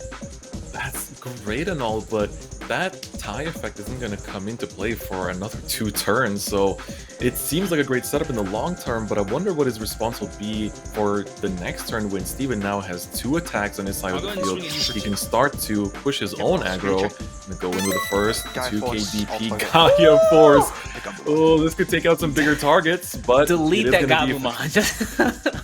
That's great and all, but that tie effect isn't going to come into play for another 2 turns, so it seems like a great setup in the long term, but I wonder what his response will be for the next turn when Steven now has 2 attacks on his side of the field. He can start to push his own aggro and go in with the first 2k DP Gaia Force. Oh, this could take out some bigger targets, but delete that Gabumon.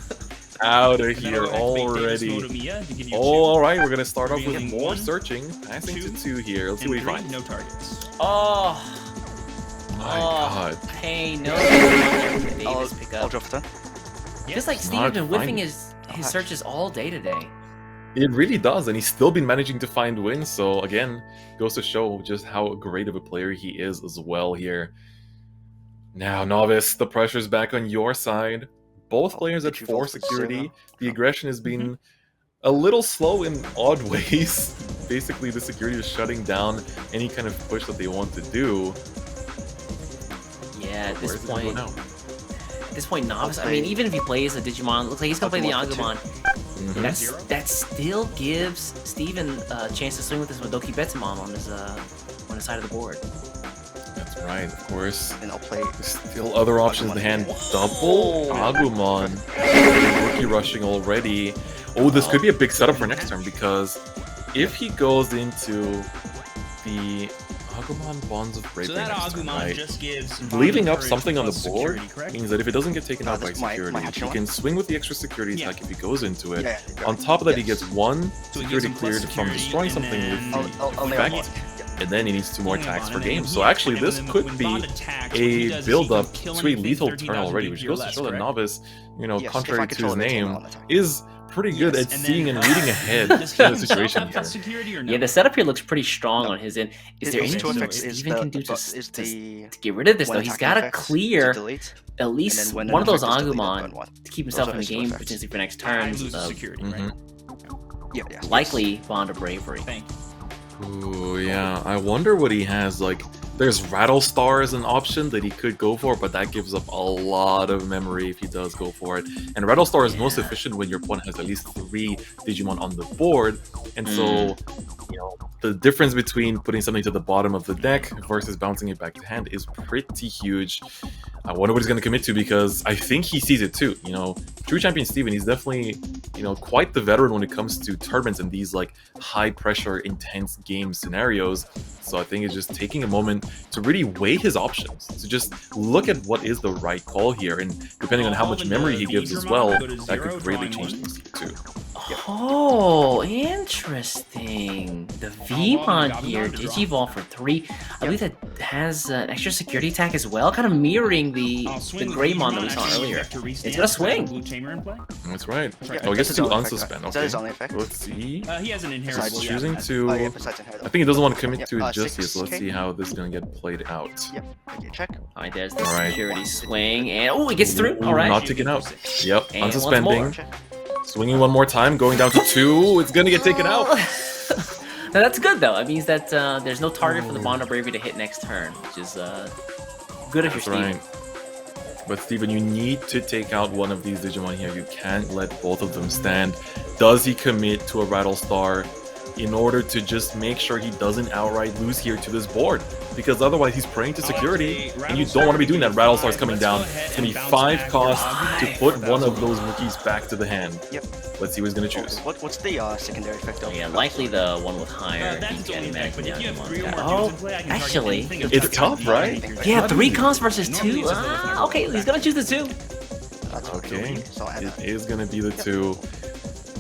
Out of here already. Oh, alright, we're gonna start off with more searching. Passing to 2 here. Let's see what he finds. No targets. Oh, My god. pain. No. Davis pick I'll up. drop that. Just like Steve's Not been whiffing finding his searches all day today. It really does, and he's still been managing to find wins, so again, goes to show just how great of a player he is as well here. Now, Novice, the pressure's back on your side. Both players at 4 security. The aggression has been a little slow in odd ways. Basically, the security is shutting down any kind of push that they want to do. Yeah, at Where this is it gonna go point, now? Novice. I mean, even if he plays a Digimon, looks like he's gonna play the Agumon. That still gives Steven a chance to swing with this Madoki Betamon on his side of the board. That's right, of course. And I'll play. There's still other options in the hand. Double Agumon. Rookie rushing already. Oh, this could be a big setup for next turn, because if he goes into the Agumon Bonds of Bravery So that next turn, Agumon right, just gives leaving up courage something on the plus board security, correct? means that if it doesn't get taken out by this is my security, he Hatchet can swing with the extra security Yeah. attack if he goes into it. Yeah, yeah, On top of that, he yes. gets one So it gives security him plus cleared from security, destroying and something then- with the I'll nail effect, one. and then he needs 2 more Yeah, attacks Bond, per and then game. he- So actually, and this then could when be Bond attacks, what he a does is he build-up can kill to a anything lethal turn 13,000 already, which BP or goes to less, show that correct? Novice, you know, Yes, if contrary I to control his the team, name, I'll attack. is pretty good Yes, at and seeing then- and reading ahead Does to he the himself situation have here. plus security or no? Yeah, the setup here looks pretty strong on his end. Is there Those two anything effects is Steven the- can do is to the get rid of this one though? He's attacking got to effects to clear delete, at and least then when one of an those effect is deleted, burn Agumon one. to keep Those himself are in the his two game effects. potentially for next I turns. lose security, right? Yeah, yeah. Likely Bond of Bravery. Thank you. Ooh, yeah. I wonder what he has. Like, there's Rattlestar as an option that he could go for, but that gives up a lot of memory if he does go for it. And Rattlestar is most efficient when your opponent has at least 3 Digimon on the board. And so, you know, the difference between putting something to the bottom of the deck versus bouncing it back to hand is pretty huge. I wonder what he's going to commit to, because I think he sees it too. You know, True Champion Steven, he's definitely, you know, quite the veteran when it comes to tournaments and these like high pressure, intense game scenarios. So I think it's just taking a moment to really weigh his options, to just look at what is the right call here, and depending on how much memory he gives as well, that could greatly change things too. Oh, interesting. The Vmon here, Digivolve for 3. I believe that has an extra security attack as well, kind of mirroring the Greymon that we saw earlier. It's gonna swing. Blue Tamer in play? That's right. Yeah, Oh, he gets that's to his own effect, unsuspend. right? Is that his Okay. own effect? Let's see. He has an inheritable. He's yeah, choosing that's- to. Oh, yeah, besides inheritable. I think he doesn't want to commit Yep, to it just yet, 6K. so let's see how this is going to get played out. Yep. Okay, check. Alright, there's the All right. security swing, and oh, it gets through. Ooh, Alright. Not taken out. Yep, And once unsuspending. more. Check. Swinging one more time, going down to 2. It's going to get taken out. Now that's good though. It means that there's no target for the Bond of Bravery to hit next turn, which is good if you're That's Steven. right. But Steven, you need to take out one of these Digimon here. You can't let both of them stand. Does he commit to a Rattlestar in order to just make sure he doesn't outright lose here to this board? Because otherwise he's praying to security, and you don't want to be doing that. Rattlestar's coming down. It's going to be 5 cost to put one of those rookies back to the hand. Yep. Let's see what he's going to choose. What's the secondary effect of? Yeah, likely the one with higher That's its only DK effect, but if you have Magma. 3 or more Oh, dudes in play, I can target actually, anything of It's target tough, right? anything. Yeah, Not 3 easy. costs versus Normally 2. it's just a little bit Okay, he's gonna choose the 2. That's Okay, So I it is going to be the 2.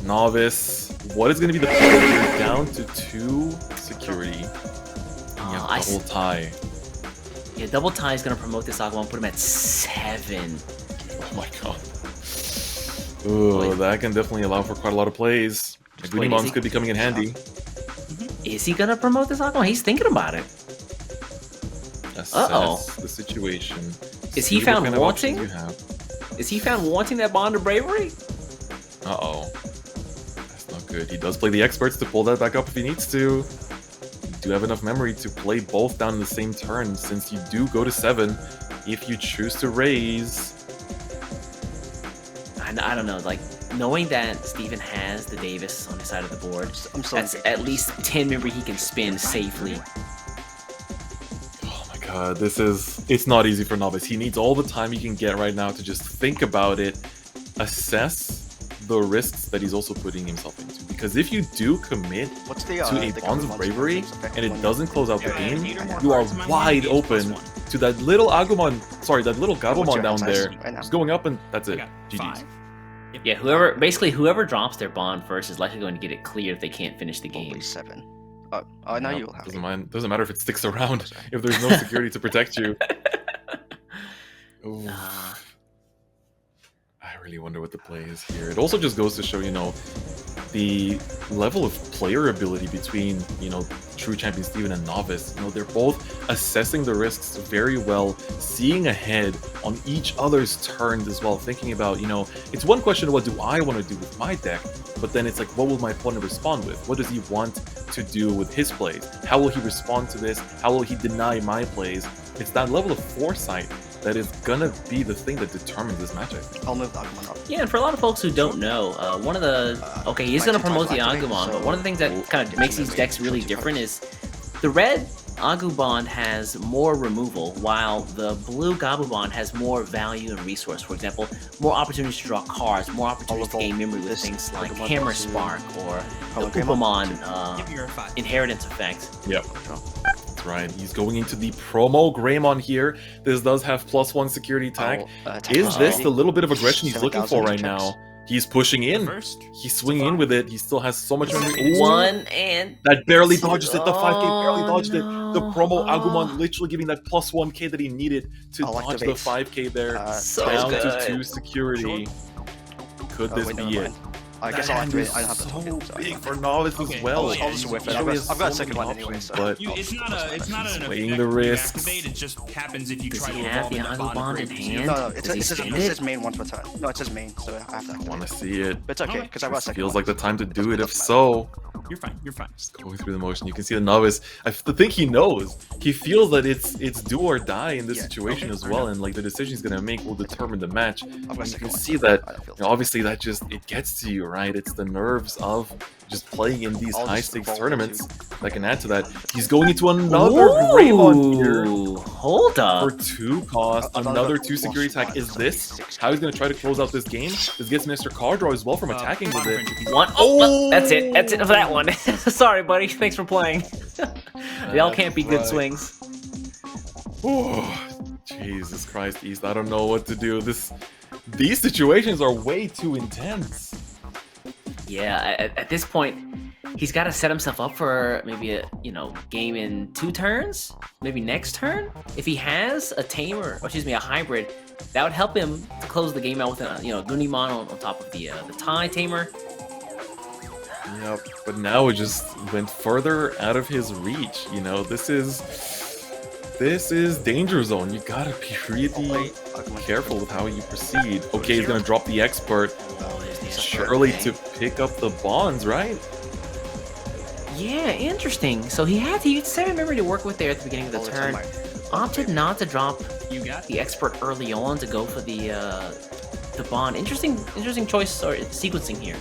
Novice, what is going to be the play here? Down to 2 security. And you I have double tie. Yeah, double tie is gonna promote this Agumon, put him at 7. Oh my god. Ooh, that can definitely allow for quite a lot of plays. Wait, Digimons is he- could be coming in handy. Is he gonna promote this Agumon? He's thinking about it. Assess the situation. Is he See what found kind of options wanting? you have. Is he found wanting that Bond of Bravery? Uh-oh. That's not good. He does play the experts to pull that back up if he needs to. You do have enough memory to play both down in the same turn, since you do go to 7 if you choose to raise. I don't know, like, knowing that Steven has the Davis on his side of the board, I'm so that's at least 10 memory he can spin safely. Oh my god, it's not easy for Novice. He needs all the time he can get right now to just think about it, assess the risks that he's also putting himself into. Because if you do commit What's the to a the Bonds of Agumon Bravery effect and it when- doesn't close out the Yeah, game, 8 or more you are cards in my hand wide means open +1. to that little Agumon, that little What's Gabumon your down hand size there. right now? Just going up and that's I it. got GG's. 5. Yeah, whoever drops their Bond first is likely going to get it cleared if they can't finish the game. Probably 7. Oh, no, Yeah, you'll have doesn't matter if it sticks around if there's no security to protect you. Ooh. I really wonder what the play is here. It also just goes to show, you know, the level of player ability between, you know, true champion Steven and novice. You know, they're both assessing the risks very well, seeing ahead on each other's turns as well, thinking about, you know, it's one question of what do I want to do with my deck, but then it's like, what will my opponent respond with? What does he want to do with his plays? How will he respond to this? How will he deny my plays? It's that level of foresight that is gonna be the thing that determines this matchup. I'll move the Agumon up. Yeah, and for a lot of folks who don't know, one of the... Okay, he's going to promote the Agumon, but one of the things that kind of makes these decks really different is the red Agumon has more removal, while the blue Gabumon has more value and resource. For example, more opportunities to draw cards, more opportunities to gain memory with things like Hammer Spark or the Upamon Inheritance effect. Yep. That's right. He's going into the promo Greymon here. This does have +1 security tag. Is this the little bit of aggression he's looking for right now? He's pushing in. He's swinging in with it. He still has so much memory. One and... That barely dodges it. The 5k barely dodged no. it. The promo Agumon literally giving that +1k that he needed to dodge the 5k there. So Down good. to 2 security. Could this be it? I guess I'll have to. I don't have to talk it. So big for novice as well. I'll just whip it. I've got a second one anyway. So. But It's not an weighing the risks. It just happens if you Does try he to have the evolve Agumon in hand? No, Does he it spend says main once per turn. No, it says main, so I have to I activate want it. to see it. But it's okay, because I've got a second Feels one. like the time to do it. If so, You're fine. You're fine. just going through the motion. You can see the novice. I think he knows. He feels that it's do or die in this situation as well, and like the decision he's gonna make will determine the match. I've got a And you second can one. see that. I feel You know, obviously, that just it gets to you, right? It's the nerves of just playing in these I'll just high-stakes evolve tournaments that can add to that. He's going into another Greymon here. Ooh, hold For up. 2 cost, another 2 security attack. Is this how he's going to try to close out this game? This gets Mr. Card Draw as well from attacking with it. One. Oh, that's it. That's it for that one. Sorry, buddy. Thanks for playing. They all can't be good swings. Oh, Jesus Christ, East. I don't know what to do. These situations are way too intense. Yeah, at this point, he's got to set himself up for maybe a game in 2 turns, maybe next turn. If he has a tamer, or excuse me, a hybrid, that would help him to close the game out with a Gunimon on top of the tie tamer. Yep, but now it just went further out of his reach. You know, this is danger zone. You gotta be really careful with how you proceed. Okay, he's gonna drop the expert. Surely to pick up the bonds, right? Yeah, interesting. So he had 7 memory to work with there at the beginning of the turn. Opted not to drop the expert early on to go for the bond. Interesting choice or sequencing here.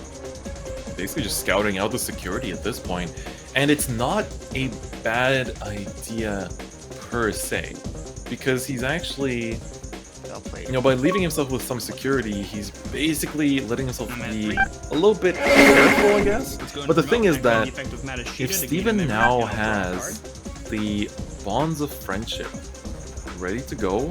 Basically just scouting out the security at this point. And it's not a bad idea per se, because he's actually, by leaving himself with some security, he's basically letting himself be a little bit careful, I guess. But the thing is that if Steven now has the bonds of friendship ready to go,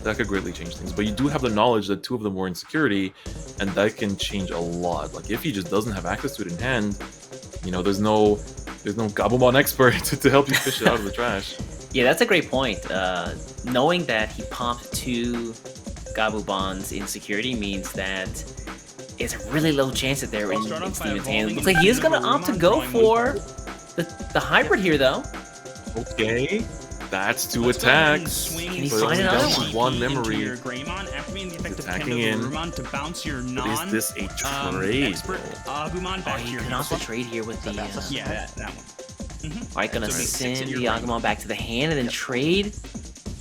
that could greatly change things. But you do have the knowledge that 2 of them were in security, and that can change a lot. Like if he just doesn't have access to it in hand, there's no Gabumon expert to help you fish it out of the trash. Yeah, that's a great point. Knowing that he popped 2 Gabumons in security means that it's a really low chance that they're in Steven's hand. Looks like he is going to opt to go for the hybrid here, though. Okay, that's 2 attacks. Can he So find he's another down to 1 memory. Attacking in. But is this a trade? You can also trade here with the... Yeah, that one. Alright, gonna send the Agumon back to the hand and then trade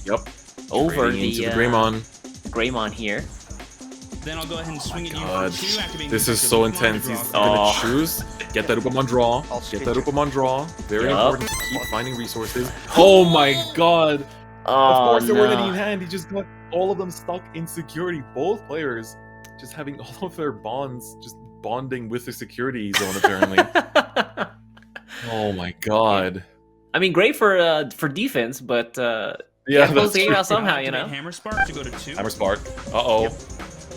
Yep. over Trading into the Greymon. here. Then I'll go ahead and swing at you God, for 2, activating this the is so Pokemon to intense. draw He's a gonna Oh. choose. Get that Upamon draw. Get that Upamon draw. Very Yup. important to keep finding resources. Oh my god! Oh, Of course there weren't any in no. hand. He just got all of them stuck in security. Both players just having all of their bonds just bonding with the security zone apparently. Oh my god. I mean, great for defense, but Yeah, close that's the game true. out somehow, Activate Hammer Spark to go to 2. Hammer Spark. Uh-oh.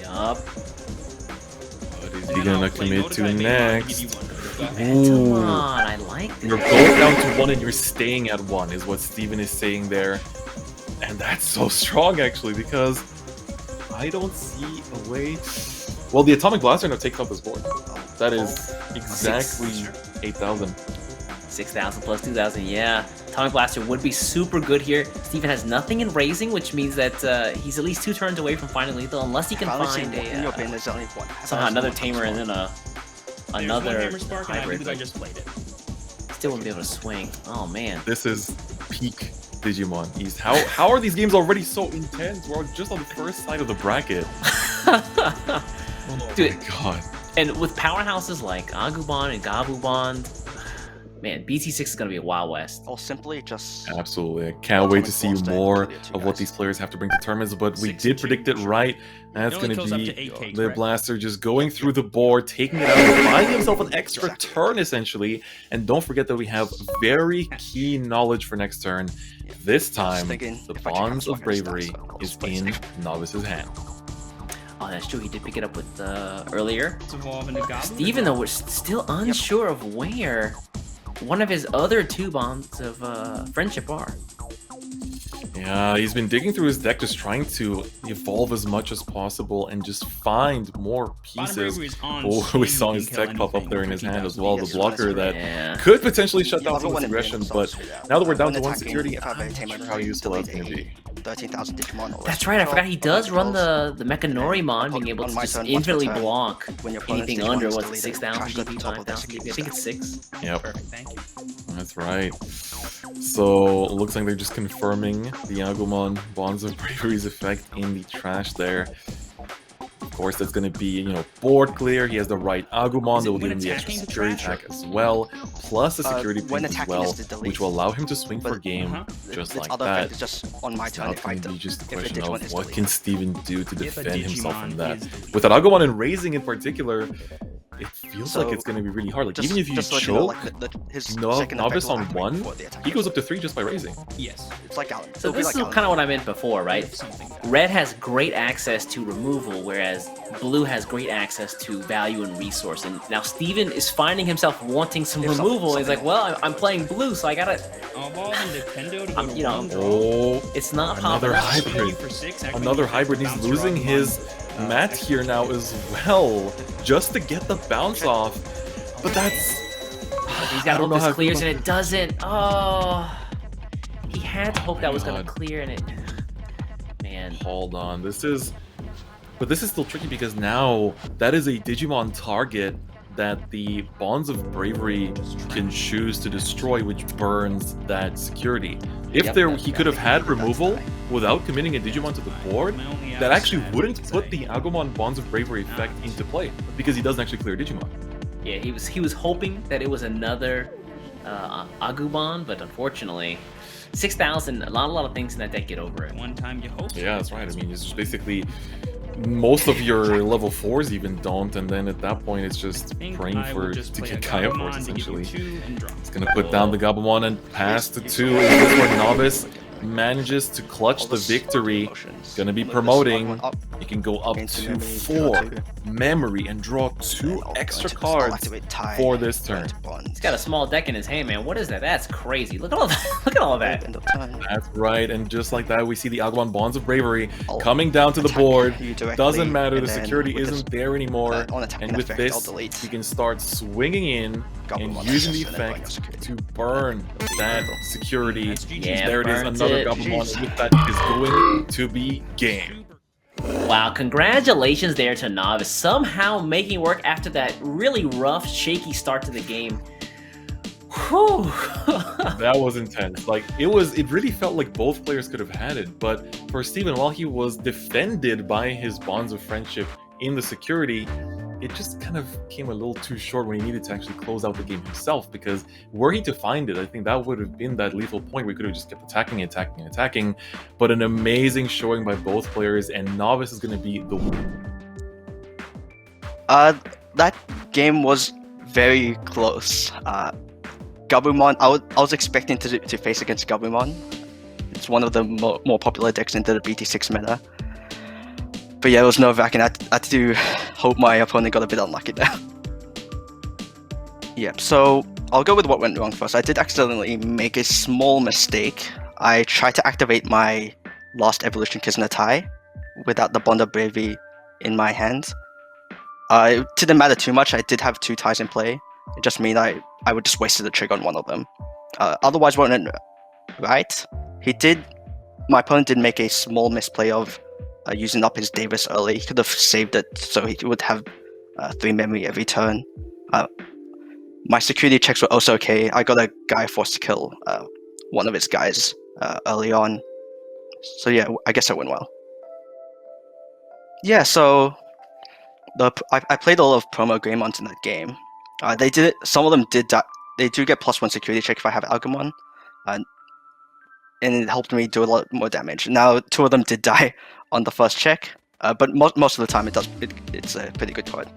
Yup. What is he gonna commit to next? Come on, I like this. You're going down to 1 and you're staying at 1 is what Steven is saying there. And that's so strong actually, because I don't see a way. Well, the Atomic Blaster now takes up his board. That is Exactly 8,000. 6,000 plus 2,000, yeah. Atomic Blaster would be super good here. Steven has nothing in raising, which means that he's at least 2 turns away from finding lethal, unless he can find somehow another tamer and then another Hammer Spark, and I hybrid. believe I just played it. Still wouldn't be able to swing. Oh man. This is peak Digimon. How are these games already so intense? We're just on the first side of the bracket. Oh Dude, my god. and with powerhouses like Agumon and Gabumon, man, BT6 is gonna be a Wild West. Or simply just Absolutely. I can't wait to see more of what these players have to bring to tournaments, but we did predict it right. That's It only going goes up to to be 8K, the correct? Blaster just going through the board, taking it out, buying himself an extra turn, essentially. And don't forget that we have very key knowledge for next turn. This time, thinking, the if I can Bonds of have some Bravery stats, is I'll in Novice's hand. Oh, that's true. He did pick it up with earlier. Let's evolve into Goblin. Steven, though, we're still unsure of where one of his other 2 bonds of friendship are. Yeah, he's been digging through his deck, just trying to evolve as much as possible and just find more pieces. Bravery is on Oh, we saw swing, his can kill tech pop up anything there in for his hand as 2,000. well, the Yes, blocker that's that Yeah. could potentially shut down Yeah, some everyone in aggression, games but also do that. now that we're down to When 1 attacking, security, if I have a I'm not tamer sure how useful that's going to be. 13,000 Digimon. or That's less right. I control, forgot he does run controls. the Mechanorimon, being able On to my just turn, once infinitely per turn, block when your opponent's anything Digimon under is what's deleted, 6,000 crash them DP, to top of their 5,000 DP. I think it's 6. Yep, Perfect, thank you. that's right. So, looks like they're just confirming the Agumon Bonds of Bravery's effect in the trash there. Of course, that's going to be, board clear. He has the right Agumon that will when give him the extra attacking the security trash? attack as well, plus the security when piece as attacking well, is the delete. which will allow him to swing for But- game just This like other that. effect is just on my Now turn it's if I going to do. be just a if the question Digimon of is what deleted. can Steven do to If a defend himself from Digimon that. is deleted. With that Agumon and Raising in particular, it feels So, like it's going to be really hard. Like, even if you just to let choke you know, like, his no, second Novice effect will on activate 1, before the attack he goes goes. up to 3 just by Raising. Yes. It's like Galen. So It'll be this like is Galen. kind of what I meant before, right? Something. Red has great access to removal, whereas Blue has great access to value and resource. And now Steven is finding himself wanting some If removal. He's something- like, well, I'm playing Blue, so I gotta... I'll evolve into Kendo to go I'm- to you know, 1 draw. Oh, It's not Another possible. hybrid. For 6, actually, another you hybrid. He's bounce your losing Agumon, his mat here now as well, just to get the bounce off. But that's... He's I got to don't know hope how this I clears, feel and it doesn't. Oh, he had to hope that was gonna God. clear, and it. Man, Hold on, this is still tricky because now that is a Digimon target that the Bonds of Bravery can choose to destroy, which burns that security. If Yep. he could have had removal without committing a Digimon to the board, that actually wouldn't put the Agumon Bonds of Bravery effect into play because he doesn't actually clear Digimon. yeah, he was hoping that it was another Agumon, but unfortunately, 6,000. A lot of things in that deck get over it. One time you hope. Yeah, that's right. I mean, it's just basically most of your level 4s even don't, and then at that point it's just praying for to get Gaia Force essentially. It's gonna put down the Gabumon and pass to 2. Is this where Novice manages to clutch All the this victory? motions. Gonna be Move this promoting. one up You can go up against the to memory, 4 draw 2. memory and draw 2 I'll extra go into this, I'll cards activate tie, for this go turn. into Bonds. He's got a small deck in his hand, man. What is that? That's crazy. Look at all that. Look at all that. End of turn. That's right, and just like that, we see the Agumon Bonds of Bravery I'll coming down to the attack board. you directly, Doesn't matter, the and then security with this, isn't there anymore. on attacking And with effect, I'll this, delete. he can start swinging in and Gabumon using the access, and then bring effect up security. to burn that security. That's GG. Yeah, There it is, burnt another it. Gabumon. Jeez. With that is going to be game. Wow, congratulations there to Novice. Somehow making work after that really rough, shaky start to the game. Whew. That was intense. Like it really felt like both players could have had it, but for Steven, while he was defended by his bonds of friendship in the security, it just kind of came a little too short when he needed to actually close out the game himself, because were he to find it, I think that would have been that lethal point where he could have just kept attacking. But an amazing showing by both players, and Novice is going to be the winner. That game was very close. Gabumon, I was expecting to face against Gabumon. It's one of the more popular decks into the BT6 meta. But yeah, it was nerve-wracking. I had to hope my opponent got a bit unlucky there. Yep, so I'll go with what went wrong first. I did accidentally make a small mistake. I tried to activate my last evolution Kisuna Tai without the Bond of Bravery in my hand. It didn't matter too much. I did have 2 ties in play. It just mean I would just wasted the trigger on one of them. Otherwise, went right. My opponent did make a small misplay of using up his Davis early. He could have saved it so he would have 3 memory every turn. My security checks were also okay. I got a guy forced to kill one of his guys early on. So yeah, I guess it went well. Yeah, so I played a lot of promo Greymons in that game. Some of them did die. They do get +1 security check if I have Agumon, and it helped me do a lot more damage. Now 2 of them did die on the first check, but most of the time it's a pretty good card.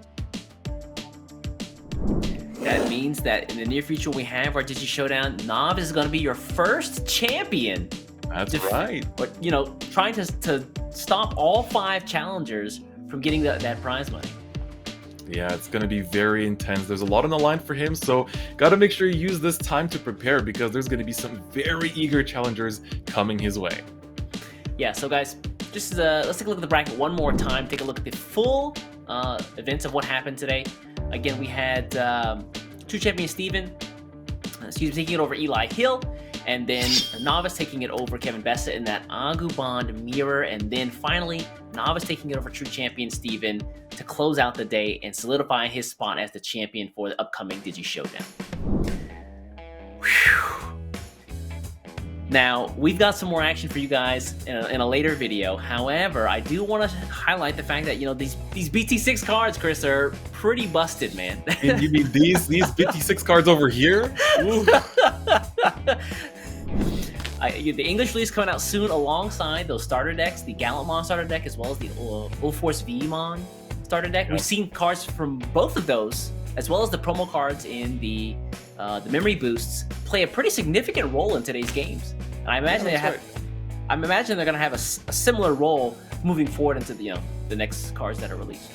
That means that in the near future we have our Digi-Showdown. Nav is going to be your first champion. That's right. But trying to stop all 5 challengers from getting that prize money. Yeah, it's going to be very intense. There's a lot on the line for him, so got to make sure you use this time to prepare because there's going to be some very eager challengers coming his way. Yeah, so guys, just let's take a look at the bracket one more time. Take a look at the full events of what happened today. Again, we had 2 champions Steven, taking it over Eli Hill, and then Novice taking it over Kevin Bessa in that Agumon mirror, and then finally Novice taking it over True Champion Steven to close out the day and solidify his spot as the champion for the upcoming Digi-Showdown. Now, we've got some more action for you guys in a later video. However, I do want to highlight the fact that, these BT6 cards, Chris, are pretty busted, man. You mean these BT6 cards over here? Ooh. The English release coming out soon alongside those starter decks, the Gallantmon starter deck, as well as the Ulforce Vmon starter deck. Yep. We've seen cards from both of those, as well as the promo cards in the memory boosts, play a pretty significant role in today's games. And I imagine I'm imagining they're going to have a similar role moving forward into the next cards that are released.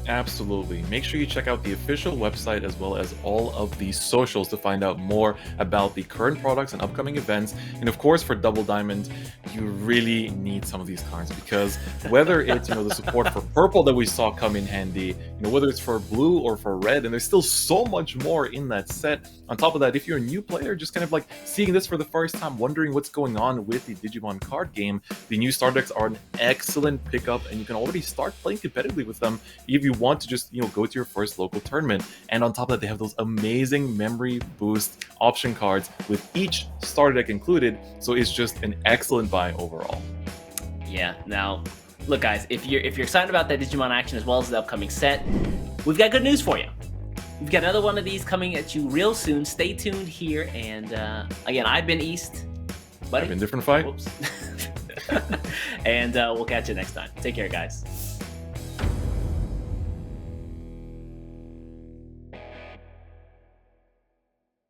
Absolutely. Make sure you check out the official website as well as all of the socials to find out more about the current products and upcoming events. And of course, for Double Diamond, you really need some of these cards because whether it's the support for purple that we saw come in handy, whether it's for blue or for red, and there's still so much more in that set. On top of that, if you're a new player, just kind of like seeing this for the first time, wondering what's going on with the Digimon card game, the new star decks are an excellent pickup, and you can already start playing competitively with them if you want to just go to your first local tournament. And on top of that, they have those amazing memory boost option cards with each starter deck included, so it's just an excellent buy overall. Yeah. Now, look, guys, if you're excited about that Digimon action as well as the upcoming set, we've got good news for you. We've got another one of these coming at you real soon. Stay tuned here. And again, I've been East. Buddy. I've been Different Fight. Whoops. And we'll catch you next time. Take care, guys.